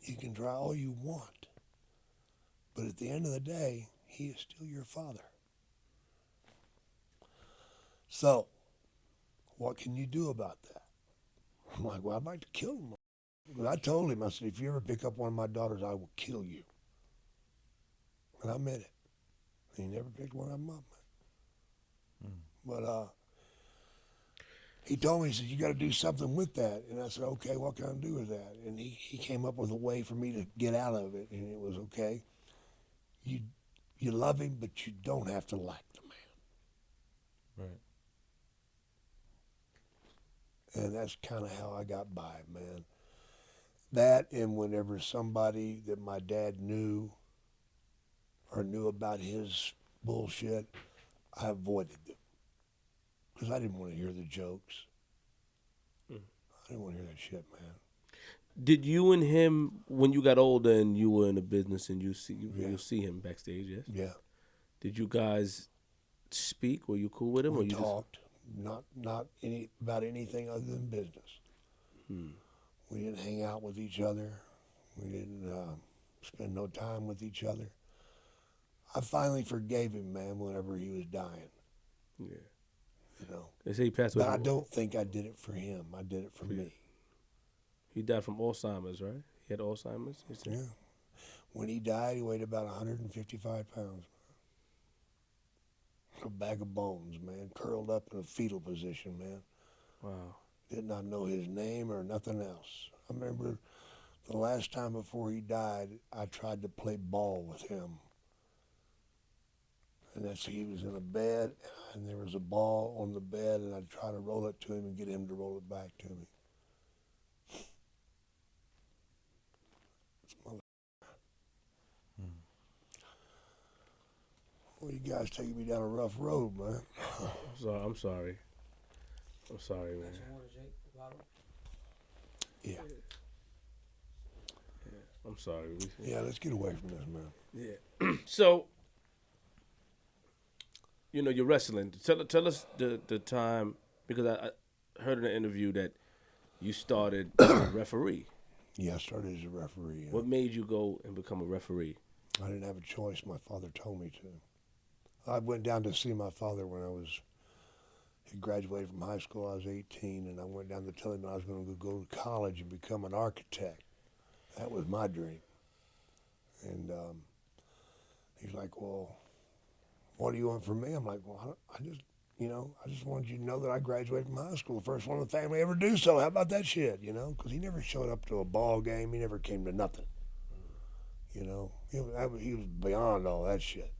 you can try all you want, but at the end of the day, he is still your father. So, what can you do about that? I'm like, well, I'd like to kill him. But I told him, I said, if you ever pick up one of my daughters, I will kill you. And I meant it. He never picked one of them up, man. But he told me, he said, you got to do something with that. And I said, okay, what can I do with that? And he came up with a way for me to get out of it. And it was, okay, you love him, but you don't have to like the man. Right. And that's kind of how I got by, man. That, and whenever somebody that my dad knew or knew about his bullshit, I avoided them. Because I didn't want to hear the jokes. I didn't want to hear that shit, man. Did you and him, when you got older and you were in the business and you see him backstage, yes? Yeah. Did you guys speak? Were you cool with him? We or you talked, not about anything other than business. We didn't hang out with each other. We didn't spend no time with each other. I finally forgave him, man, whenever he was dying. Yeah. They say he passed away. But I don't think I did it for him. I did it for me. He died from Alzheimer's, right? He had Alzheimer's? Yeah. When he died, he weighed about 155 pounds. A bag of bones, man, curled up in a fetal position, man. Wow. Did not know his name or nothing else. I remember the last time before he died, I tried to play ball with him. And he was in a bed, and there was a ball on the bed, and I'd try to roll it to him and get him to roll it back to me. Well, you guys taking me down a rough road, man. I'm sorry, man. Yeah. I'm sorry. Yeah, let's get away from this, man. Yeah. So, you're wrestling. Tell us the time, because I heard in an interview that you started as a referee. Yeah, I started as a referee. Yeah. What made you go and become a referee? I didn't have a choice. My father told me to. I went down to see my father when he graduated from high school. I was 18, and I went down to tell him I was going to go to college and become an architect. That was my dream. And he's like, well, what do you want from me? I'm like, well, I just wanted you to know that I graduated from high school, the first one in the family ever do so. How about that shit, Because he never showed up to a ball game. He never came to nothing, He was beyond all that shit.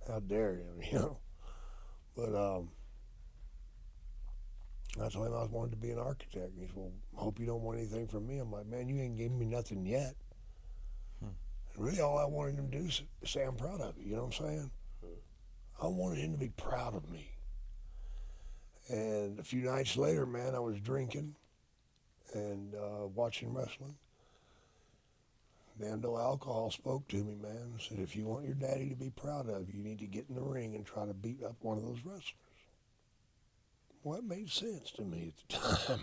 How dare him, But I told him I wanted to be an architect. And he said, well, I hope you don't want anything from me. I'm like, man, you ain't giving me nothing yet. And Really, all I wanted him to do is say, I'm proud of you. You know what I'm saying? I wanted him to be proud of me. And a few nights later, man, I was drinking and watching wrestling. Damn, no alcohol spoke to me, man. And said, if you want your daddy to be proud of you, you need to get in the ring and try to beat up one of those wrestlers. Well, it made sense to me at the time.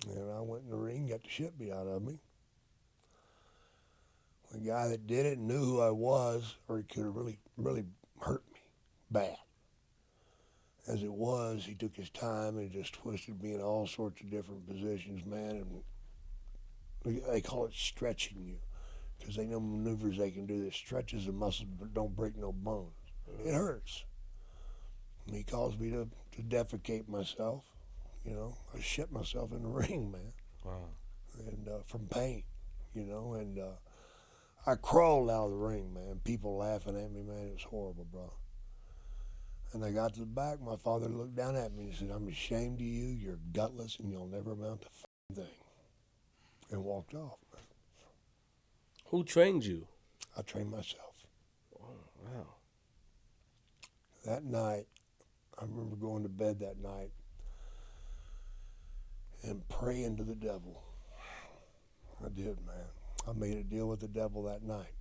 And I went in the ring, got the shit beat out of me. The guy that did it knew who I was, or he could have really, really hurt me bad. As it was, he took his time and just twisted me in all sorts of different positions, man. And they call it stretching you, because they know maneuvers they can do that stretches the muscles but don't break no bones. It hurts. And he caused me to defecate myself. You know, I shit myself in the ring, man. Wow. And from pain, you know, and I crawled out of the ring, man. People laughing at me, man. It was horrible, bro. And I got to the back. My father looked down at me and said, I'm ashamed of you. You're gutless and you'll never amount to a thing. And walked off, man. Who trained you? I trained myself. Wow. That night, I remember going to bed that night and praying to the devil. I did, man. I made a deal with the devil that night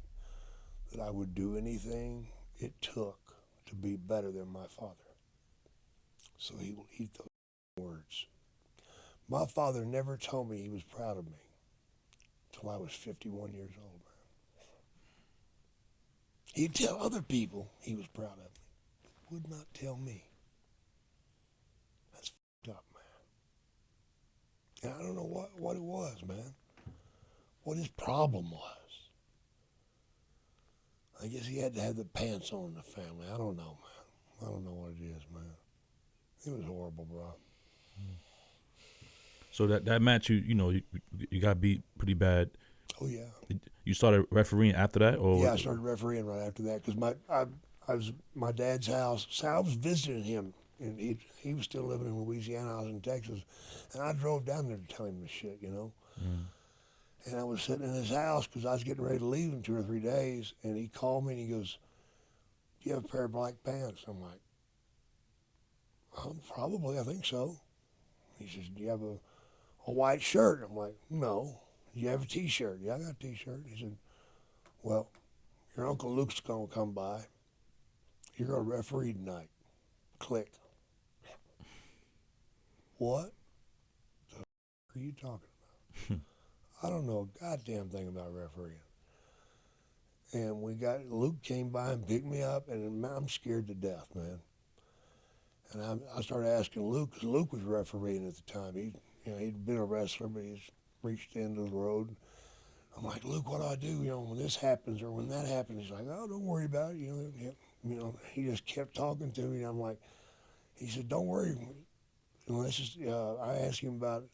that I would do anything it took to be better than my father. So he will eat those words. My father never told me he was proud of me till I was 51 years old, man. He'd tell other people he was proud of me, but would not tell me. That's fucked up, man. And I don't know what it was, man. What his problem was. I guess he had to have the pants on in the family. I don't know, man. I don't know what it is, man. It was horrible, bro. So that match, you got beat pretty bad. Oh yeah. You started refereeing after that, or yeah, I started refereeing right after that because I was at my dad's house. So I was visiting him, and he was still living in Louisiana. I was in Texas, and I drove down there to tell him this shit, you know. Mm. And I was sitting in his house because I was getting ready to leave in 2 or 3 days, and he called me and he goes, "Do you have a pair of black pants?" I'm like, "Probably, I think so." He says, "Do you have a white shirt?" I'm like, "No." "Do you have a T-shirt?" "Yeah, I got a T-shirt." He said, "Well, your Uncle Luke's going to come by. You're going to referee tonight." Click. What the are you talking about? I don't know a goddamn thing about refereeing. And Luke came by and picked me up, and I'm scared to death, man. And I started asking Luke, because Luke was refereeing at the time. He'd been a wrestler, but he's reached the end of the road. I'm like, "Luke, what do I do? When this happens or when that happens?" He's like, "Oh, don't worry about it." He just kept talking to me. And I'm like, he said, "Don't worry." I asked him about,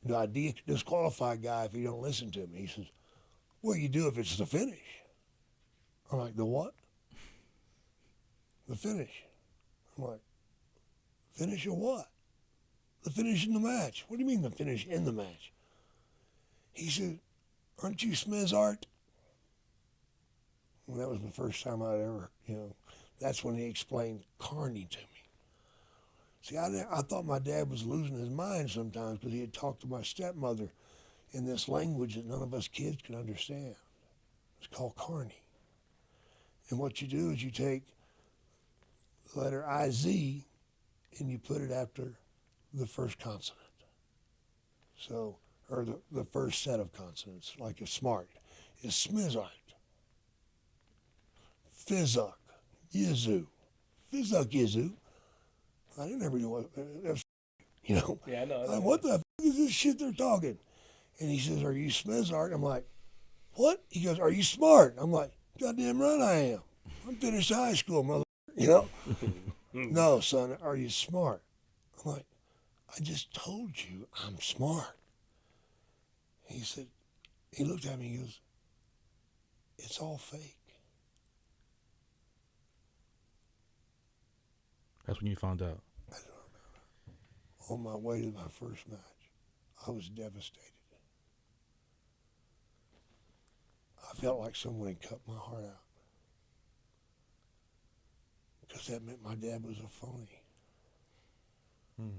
do I disqualify a guy if he don't listen to me? He says, "Well, you do if it's the finish." I'm like, "The what?" "The finish." I'm like, "Finish of what?" "The finish in the match." "What do you mean the finish in the match?" He said, "Aren't you Smizart?" Well, that was the first time I'd ever, that's when he explained Carney to me. See, I thought my dad was losing his mind sometimes because he had talked to my stepmother in this language that none of us kids could understand. It's called Carney. And what you do is you take the letter I-Z and you put it after the first consonant. So, or the first set of consonants, like a smart, is Smizart. Fizzuk, Yizu. Fizzuk, Yizu. I didn't ever know what that was, Yeah, I know. Like, what the f is this shit they're talking? And he says, "Are you Smizart?" I'm like, "What?" He goes, "Are you smart?" I'm like, "Goddamn right I am. I'm finished high school, mother." "No, son, are you smart?" I'm like, "I just told you I'm smart." He said, he looked at me and he goes, "It's all fake." That's when you found out. On my way to my first match, I was devastated. I felt like someone had cut my heart out. Because that meant my dad was a phony. That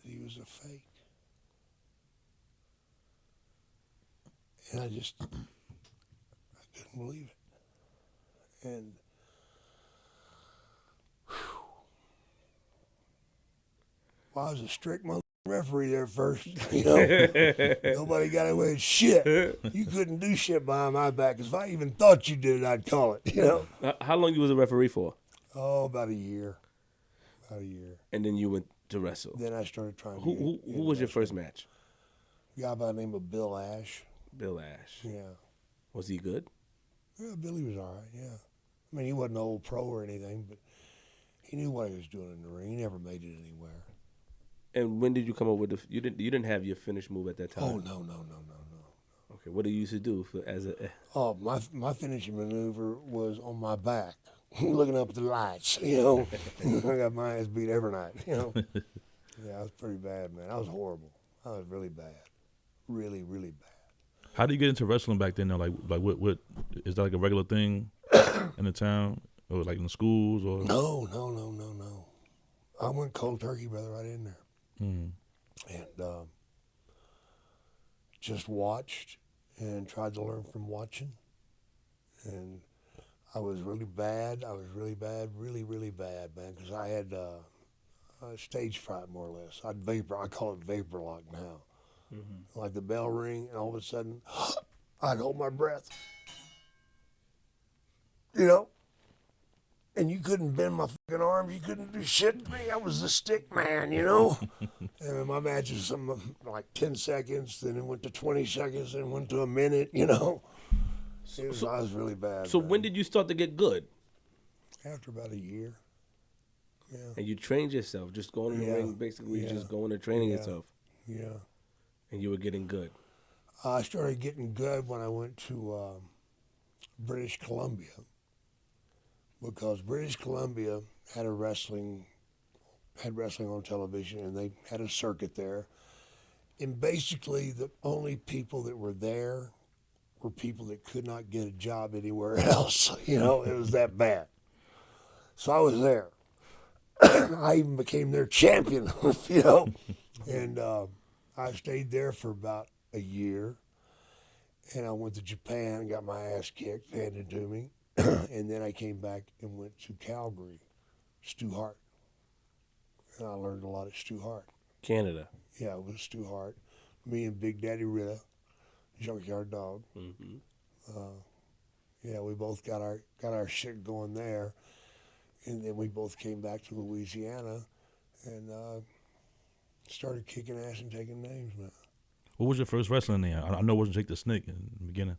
he was a fake. And I couldn't believe it. And well, I was a strict referee there first, you know. Nobody got away with shit. You couldn't do shit behind my back, because if I even thought you did it, I'd call it, you know. How long you was a referee for? Oh, about a year. And then you went to wrestle. Then I started trying to Who was your first match? A guy by the name of Bill Ash. Bill Ash. Yeah. Was he good? Yeah, Billy was all right, yeah. I mean, he wasn't an old pro or anything, but he knew what he was doing in the ring. He never made it anywhere. And when did you come up with you didn't have your finish move at that time? Oh, no. Okay, what did you used to do Oh, my finishing maneuver was on my back, looking up at the lights, you know. I got my ass beat every night, you know. Yeah, I was pretty bad, man. I was horrible. I was really bad. Really, really bad. How did you get into wrestling back then? Though? Like what is that like a regular thing in the town, or like in the schools, or? No. I went cold turkey, brother, right in there, and just watched and tried to learn from watching. And I was really bad. Really bad, man, because I had stage fright, more or less. I call it vapor lock now. Like the bell ring, and all of a sudden, I'd hold my breath. You know? And you couldn't bend my fucking arms. You couldn't do shit to me. I was the stick man, you know? And my match was something like 10 seconds, then it went to 20 seconds, then went to a minute, you know? I was really bad. So man. when did you start to get good? After about a year. Yeah. And you trained yourself, just going in the ring, basically just going and training yourself. Yeah. And you were getting good. I started getting good when I went to British Columbia, because British Columbia had wrestling on television, and they had a circuit there. And basically, the only people that were there were people that could not get a job anywhere else. You know, it was that bad. So I was there. I even became their champion, you know, and I stayed there for about a year, and I went to Japan and got my ass kicked, handed to me, and then I came back and went to Calgary, Stu Hart, and I learned a lot at Stu Hart. Canada. Yeah, it was Stu Hart. Me and Big Daddy Ritta, Junkyard Dog. Yeah, we both got our shit going there, and then we both came back to Louisiana, and started kicking ass and taking names, man. What was your first wrestling name? I know it wasn't Jake the Snake in the beginning.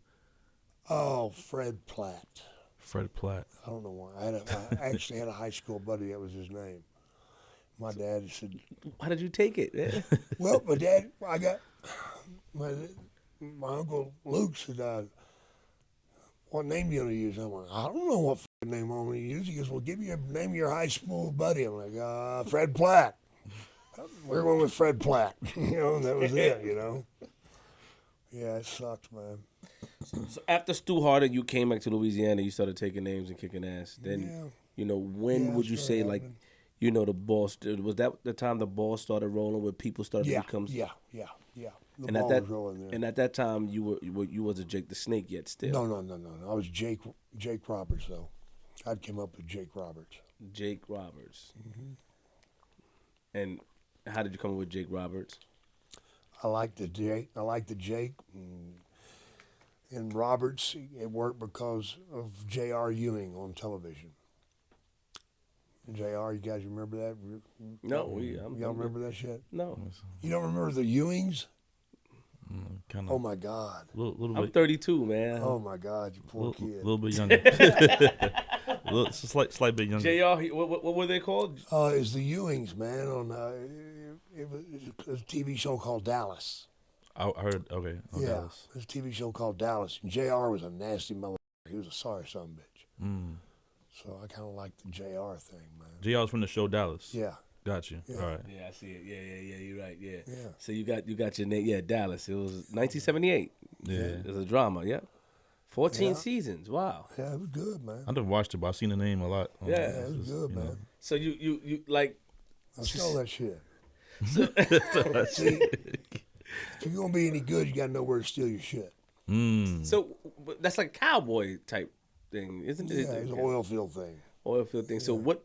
Oh, Fred Platt. Fred Platt. I don't know why. I actually had a high school buddy that was his name. My dad said, Why did you take it? well, my dad, I got, my Uncle Luke said, what name you going to use? I'm like, I don't know what name I'm going to use. He goes, well, give me a name of your high school buddy. I'm like, Fred Platt. We're going with Fred Platt. You know, and that was it, you know. Yeah, it sucked, man. So after Stu Hart and you came back to Louisiana, you started taking names and kicking ass. Then, you know, when would you say, like, you know, the ball, was that the time the ball started rolling, where people started to become? Yeah. The And ball at that, was rolling there. and at that time, you wasn't Jake the Snake yet still. No. I was Jake Roberts, though. I'd come up with Jake Roberts. Jake Roberts. And how did you come up with Jake Roberts? I like the Jake. And Roberts, it worked because of J.R. Ewing on television. J.R., you guys remember that? No, y'all remember that shit? No. You don't remember the Ewings? Kind Oh my God. Little I'm bit. 32, man. Oh my God, you poor A kid. little bit younger. It's a slight bit younger. JR, what were they called? It's the Ewings, man. It was a TV show called Dallas. I heard. Okay. Oh, Yeah, Dallas. it was a TV show called Dallas. And JR was a nasty mother. He was a sorry son of a bitch. So I kind of liked the JR thing, man. JR's from the show Dallas. Yeah. Got you. Yeah. All right. Yeah, I see it. Yeah, you're right. Yeah. Yeah. So you got your name. Yeah, Dallas. It was 1978. Yeah. It was a drama. Yeah. 14 Yeah. seasons. Wow. Yeah, it was good, man. I never watched it, but I've seen the name a lot. Yeah. Yeah, it was good, you know. man. So you like. I stole that shit. So, See, if you're gonna be any good, you gotta know where to steal your shit. so but that's like cowboy type thing, isn't it? Yeah, it's an oil field thing. Oil field thing. So what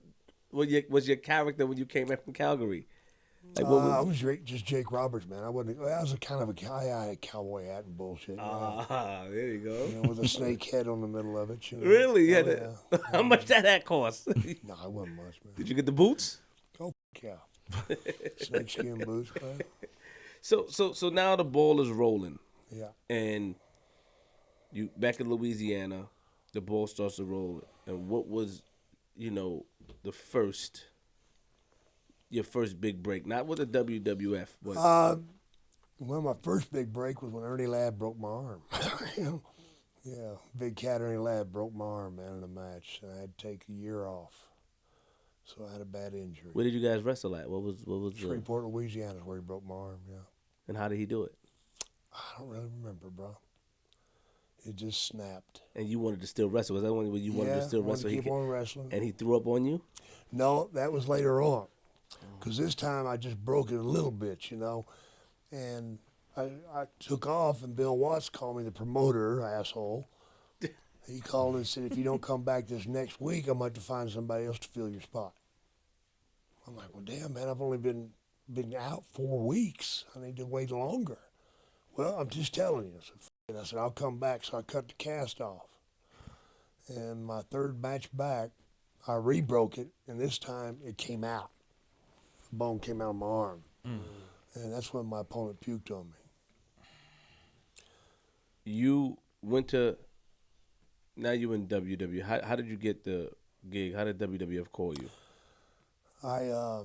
was your character when you came back from Calgary? Like I was just Jake Roberts, man. I wasn't. I was a kind of a guy. I had a cowboy hat and bullshit. There you go. You know, with a snake head on the middle of it. You know? Really? Oh, Yeah. How much that hat cost? No, I wasn't much, man. Did you get the boots? Oh, yeah. Snakeskin boots, man. So now the ball is rolling, Yeah. and you back in Louisiana, the ball starts to roll. And what was, your first big break? Not with the WWF, but Well, my first big break was when Ernie Ladd broke my arm. You know? Yeah, Big Cat Ernie Ladd broke my arm, man, in a match, and I had to take a year off. So I had a bad injury. where did you guys wrestle at? What was Shreveport, Louisiana is where he broke my arm, yeah. and how did he do it? I don't really remember, bro. It just snapped. And you wanted to still wrestle? Was that when you wanted to still I wanted wrestle? to keep on wrestling. And he threw up on you? No, that was later on. Because this time I just broke it a little bit, you know. And I took off, and Bill Watts called me the promoter, asshole. He called and said, if you don't come back this next week, I'm going to have to find somebody else to fill your spot. I'm like, well, damn, man, I've only been out 4 weeks. I need to wait longer. Well, I'm just telling you. So, I said, I'll come back. So I cut the cast off. And my third match back, I re-broke it, and this time it came out. The bone came out of my arm. And that's when my opponent puked on me. You went to, now you in WW. How did you get the gig? How did WWF call you? I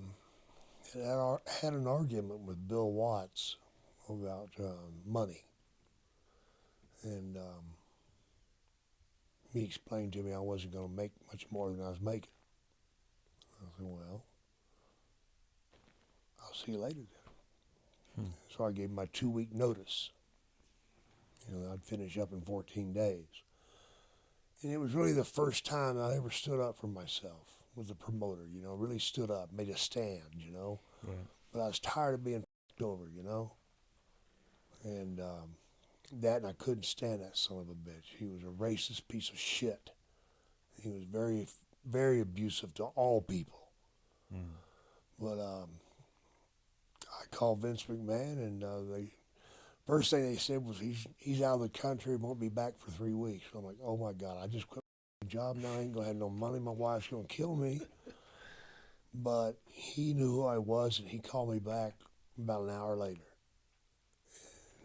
had an argument with Bill Watts about money. And he explained to me I wasn't going to make much more than I was making. I said, well, I'll see you later then. So I gave him my 2-week notice. You know, I'd finish up in 14 days. And it was really the first time I ever stood up for myself with the promoter, you know, really stood up, made a stand, you know. Right. But I was tired of being f***ed over, you know. And and I couldn't stand that son of a bitch. He was a racist piece of shit. He was very, very abusive to all people. But I called Vince McMahon, and they first thing they said was he's out of the country, won't be back for 3 weeks. So I'm like, oh my God, I just quit my job now. I ain't gonna have no money. My wife's gonna kill me. But he knew who I was, and he called me back about an hour later.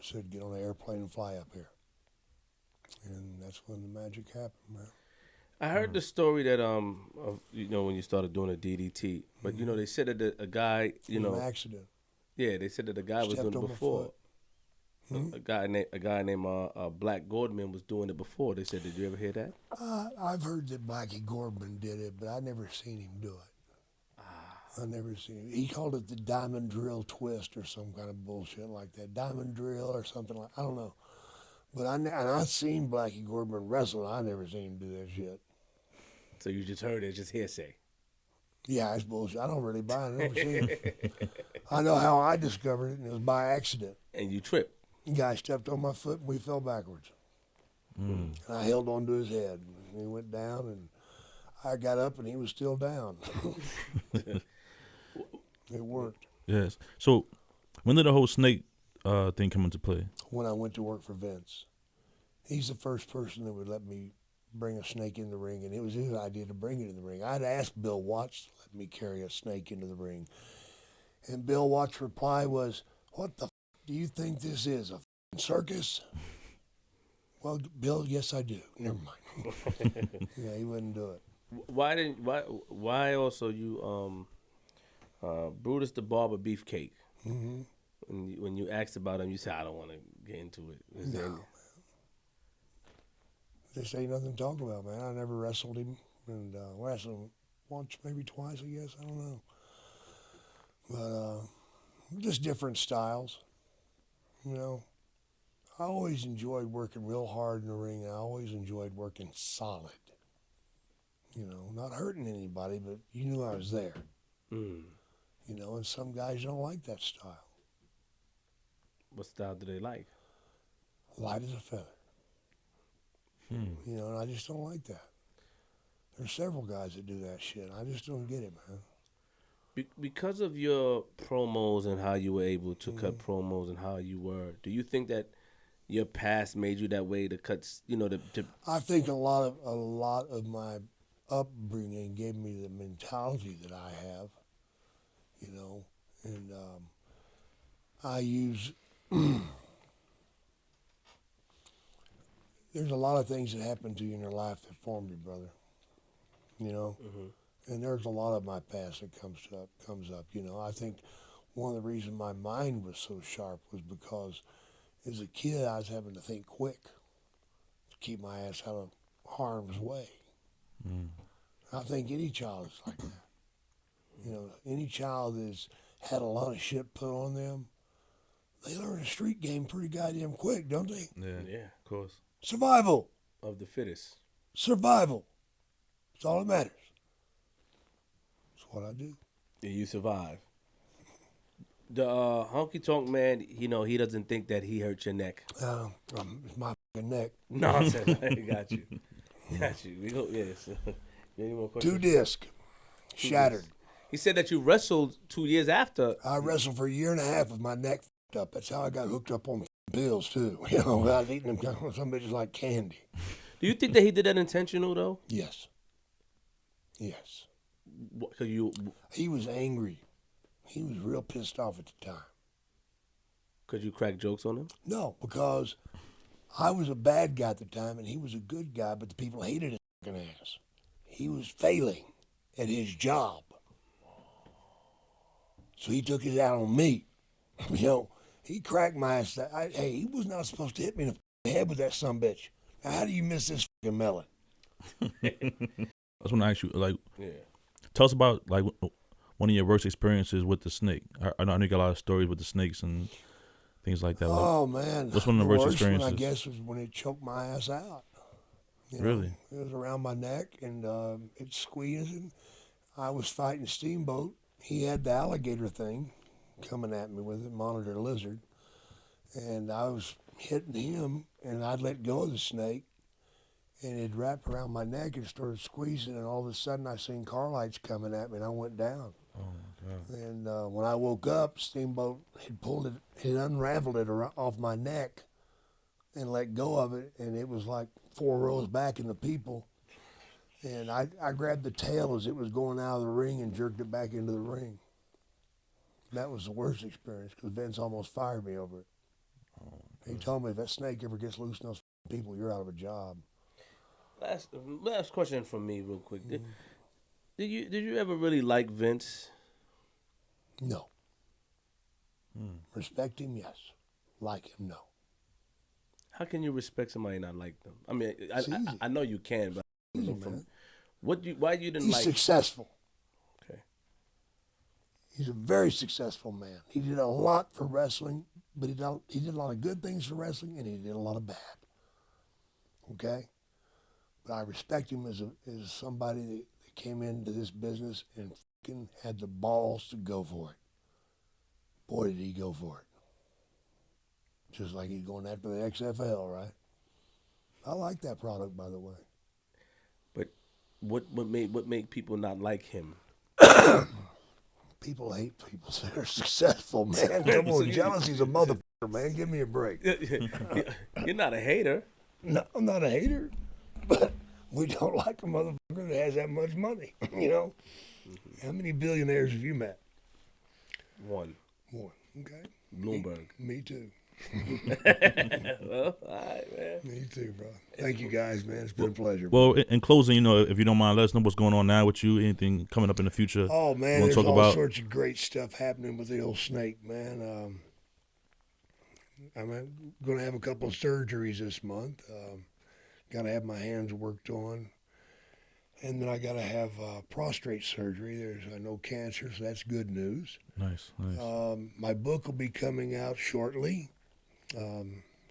Said, get on the airplane and fly up here. And that's when the magic happened, man. I heard the story that of, when you started doing a DDT, but they said that a guy, An accident. yeah, they said that a guy was Stepped doing it on my before. foot. A guy named Black Gordman was doing it before. They said, did you ever hear that? I've heard that Blackie Gordman did it, but I never seen him do it. I never seen it. He called it the diamond drill twist or some kind of bullshit like that. Diamond drill or something like I don't know. But I seen Blackie Gordman wrestle. I never seen him do that shit. So you just heard it, just hearsay. Yeah, it's bullshit. I don't really buy it. I never seen it. I know how I discovered it, and it was by accident. And you tripped. The guy stepped on my foot, and we fell backwards. And I held on to his head. And he went down, and I got up, and he was still down. It worked. Yes. So, when did the whole snake thing come into play? When I went to work for Vince. He's the first person that would let me bring a snake in the ring, and it was his idea to bring it in the ring. I'd asked Bill Watts to let me carry a snake into the ring. And Bill Watts' reply was, what the f*** do you think this is, a f***ing circus? Well, Bill, yes, I do. Never mind. Yeah, he wouldn't do it. Why also you Brutus the Barber Beefcake? Mm-hmm. When you asked about him, you said, I don't want to get into it. Is there any- This ain't nothing to talk about, man. I never wrestled him, and wrestled him once, maybe twice, I guess. I don't know. But just different styles, you know. I always enjoyed working real hard in the ring. I always enjoyed working solid. You know, not hurting anybody, but you knew I was there. Mm. You know, and some guys don't like that style. What style do they like? Light as a feather. You know, and I just don't like that. There's several guys that do that shit. I just don't get it, man. Because of your promos and how you were able to cut promos and how you were, do you think that your past made you that way to cut, you know, to I think a lot of my upbringing gave me the mentality that I have, you know, and I use. There's a lot of things that happen to you in your life that formed you, brother. You know, and there's a lot of my past that comes up. You know, I think one of the reasons my mind was so sharp was because as a kid I was having to think quick to keep my ass out of harm's way. I think any child is like that. You know, any child that's had a lot of shit put on them, they learn a street game pretty goddamn quick, don't they? yeah, of course, Survival. of the fittest? Survival. That's all that matters. That's what I do. Yeah, you survive. The honky tonk man, you know, he doesn't think that he hurt your neck. It's my fucking neck. Nonsense. I got you. Got you. We go. Yes. Any more questions? 2 disc. Shattered. He said that you wrestled 2 years after. I wrestled for a year and a half with my neck up. That's how I got hooked up on pills too. You know, I was eating them some bitches like candy. Do you think that he did that intentional though? Yes. Yes. Cause you, He was angry. He was real pissed off at the time. cause you cracked jokes on him. No, because I was a bad guy at the time and he was a good guy, but the people hated his fucking ass. He was failing at his job. So he took it out on me. You know, he cracked my ass. Hey, he was not supposed to hit me in the head with that sumbitch. Now, how do you miss this fucking melon? I just want to ask you, like, Yeah. tell us about like one of your worst experiences with the snake. I know you got a lot of stories with the snakes and things like that. Like, Oh, man. what's one of the worst experiences? One, I guess, was when it choked my ass out. You know, Really? It was around my neck, and it squeezed, and I was fighting Steamboat. He had the alligator thing coming at me with it, monitor lizard, and I was hitting him, and I'd let go of the snake, and it wrapped around my neck and started squeezing, and all of a sudden I seen car lights coming at me, and I went down. oh my God. And when I woke up, Steamboat had pulled it, had unraveled it off my neck and let go of it, and it was like 4 rows back in the people. And I grabbed the tail as it was going out of the ring and jerked it back into the ring. That was the worst experience because Vince almost fired me over it. He told me if that snake ever gets loose in those people, you're out of a job. Last question from me, real quick. Did you ever really like Vince? No. Respect him, yes. Like him, no. How can you respect somebody and not like them? I mean, It's easy. I know you can, but Easy, from man. why you didn't He's like? successful. Okay. He's a very successful man. He did a lot for wrestling, but he did a lot of good things for wrestling, and he did a lot of bad. Okay? But I respect him as somebody that came into this business and fucking had the balls to go for it. Boy, did he go for it. Just like he's going after the XFL, right? I like that product, by the way. But what made people not like him? People hate people that are successful, man. Come on, jealousy's a motherfucker, man. Give me a break. You're not a hater. No, I'm not a hater, but we don't like a motherfucker that has that much money, you know? How many billionaires have you met? One. Okay. Bloomberg. Me too. Well, all right, man. Me too, bro. Thank you guys, man. It's been a pleasure. Well, in closing, you know, if you don't mind, let us know what's going on now with you. Anything coming up in the future? Oh, man, you wanna there's talk all about? sorts of great stuff happening with the old snake, man. I'm going to have a couple of surgeries this month. Got to have my hands worked on. And then I got to have prostate surgery. There's no cancer, so that's good news. Nice. My book will be coming out shortly.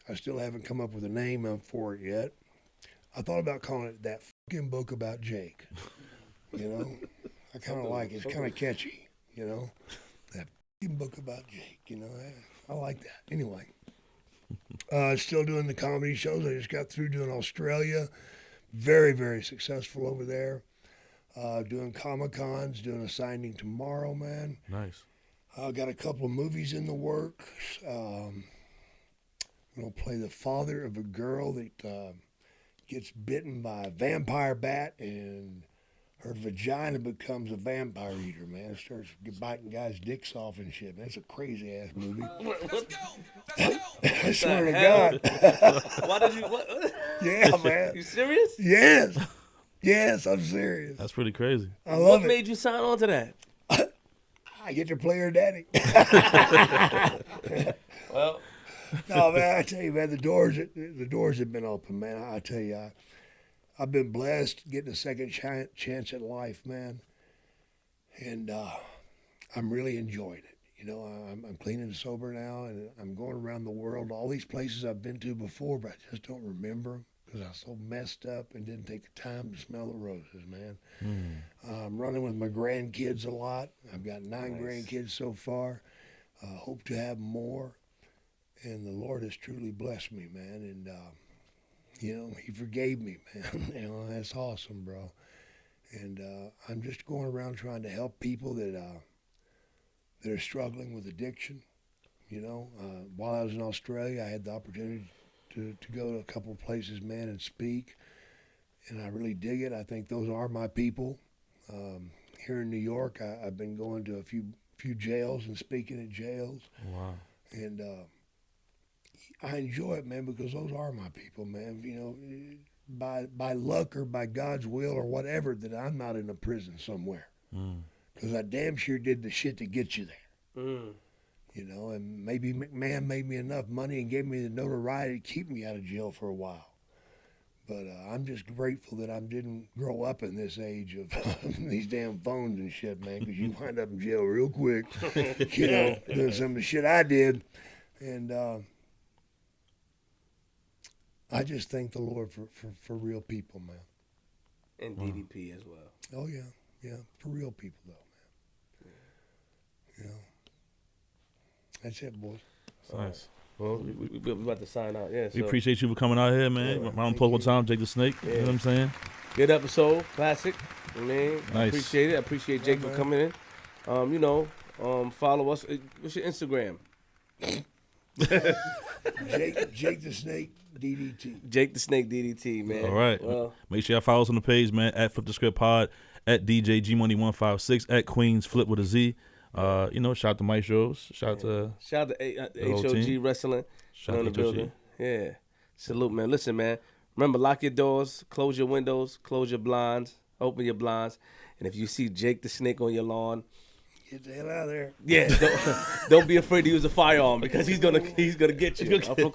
I still haven't come up with a name for it yet. I thought about calling it That Fucking Book About Jake. You know, I kind of like it. It's kind of catchy. You know, That Fucking Book About Jake. You know, I like that. Anyway, still doing the comedy shows. I just got through doing Australia. Very, very successful over there. Doing Comic-Cons, doing a signing tomorrow, man. Nice. Got a couple of movies in the works. I'm going to play the father of a girl that gets bitten by a vampire bat, and her vagina becomes a vampire eater, man. It starts biting guys' dicks off and shit, man. It's a crazy-ass movie. Let's go. I swear to God. Why did you? What? Yeah, man. You serious? Yes. Yes, I'm serious. That's pretty crazy. I love What it. made you sign on to that? I get to play her daddy. Well, No, man, I tell you, man, the doors have been open, man. I tell you, I've been blessed getting a second chance at life, man, and I'm really enjoying it. You know, I'm clean and sober now, and I'm going around the world. All these places I've been to before, but I just don't remember them because I was so messed up and didn't take the time to smell the roses, man. I'm running with my grandkids a lot. I've got 9 grandkids so far. Hope to have more. And the Lord has truly blessed me, man. And, you know, he forgave me, man. You know, that's awesome, bro. And I'm just going around trying to help people that are struggling with addiction. You know, while I was in Australia, I had the opportunity to go to a couple of places, man, and speak. And I really dig it. I think those are my people. Here in New York, I've been going to a few jails and speaking at jails. Wow. And I enjoy it, man, because those are my people, man. You know, by luck or by God's will or whatever, that I'm not in a prison somewhere. Because I damn sure did the shit to get you there. You know, and maybe McMahon made me enough money and gave me the notoriety to keep me out of jail for a while. But I'm just grateful that I didn't grow up in this age of these damn phones and shit, man, because you wind up in jail real quick, you know, doing some of the shit I did. And I just thank the Lord for real people, man. and DDP as well. Oh, yeah, for real people, though, man. You know, that's it, boys. Nice. Well, we about to sign out. Yeah, We so appreciate you for coming out here, man. Yeah, Round of thank applause one you. time, Jake the Snake. You know what I'm saying? good episode, classic. I mean, I Nice. appreciate it. I appreciate Jake for man. coming in. You know, follow us. What's your Instagram? Jake the Snake, DDT. Jake the Snake DDT, man. All right. Well, Make sure y'all follow us on the page, man, at FlipDaScript Pod, at DJ Gmoney 156, at QueenzFlip with a Z. You know, shout out to Maestros. Shout out to shout out to the whole HOG team. Wrestling. Shout out on the to HOG. building. Yeah. Salute, man. Listen, man. Remember, lock your doors, close your windows, close your blinds, open your blinds. And if you see Jake the Snake on your lawn, Get the hell out of there. yeah, don't be afraid to use a firearm because he's gonna get you. I'm from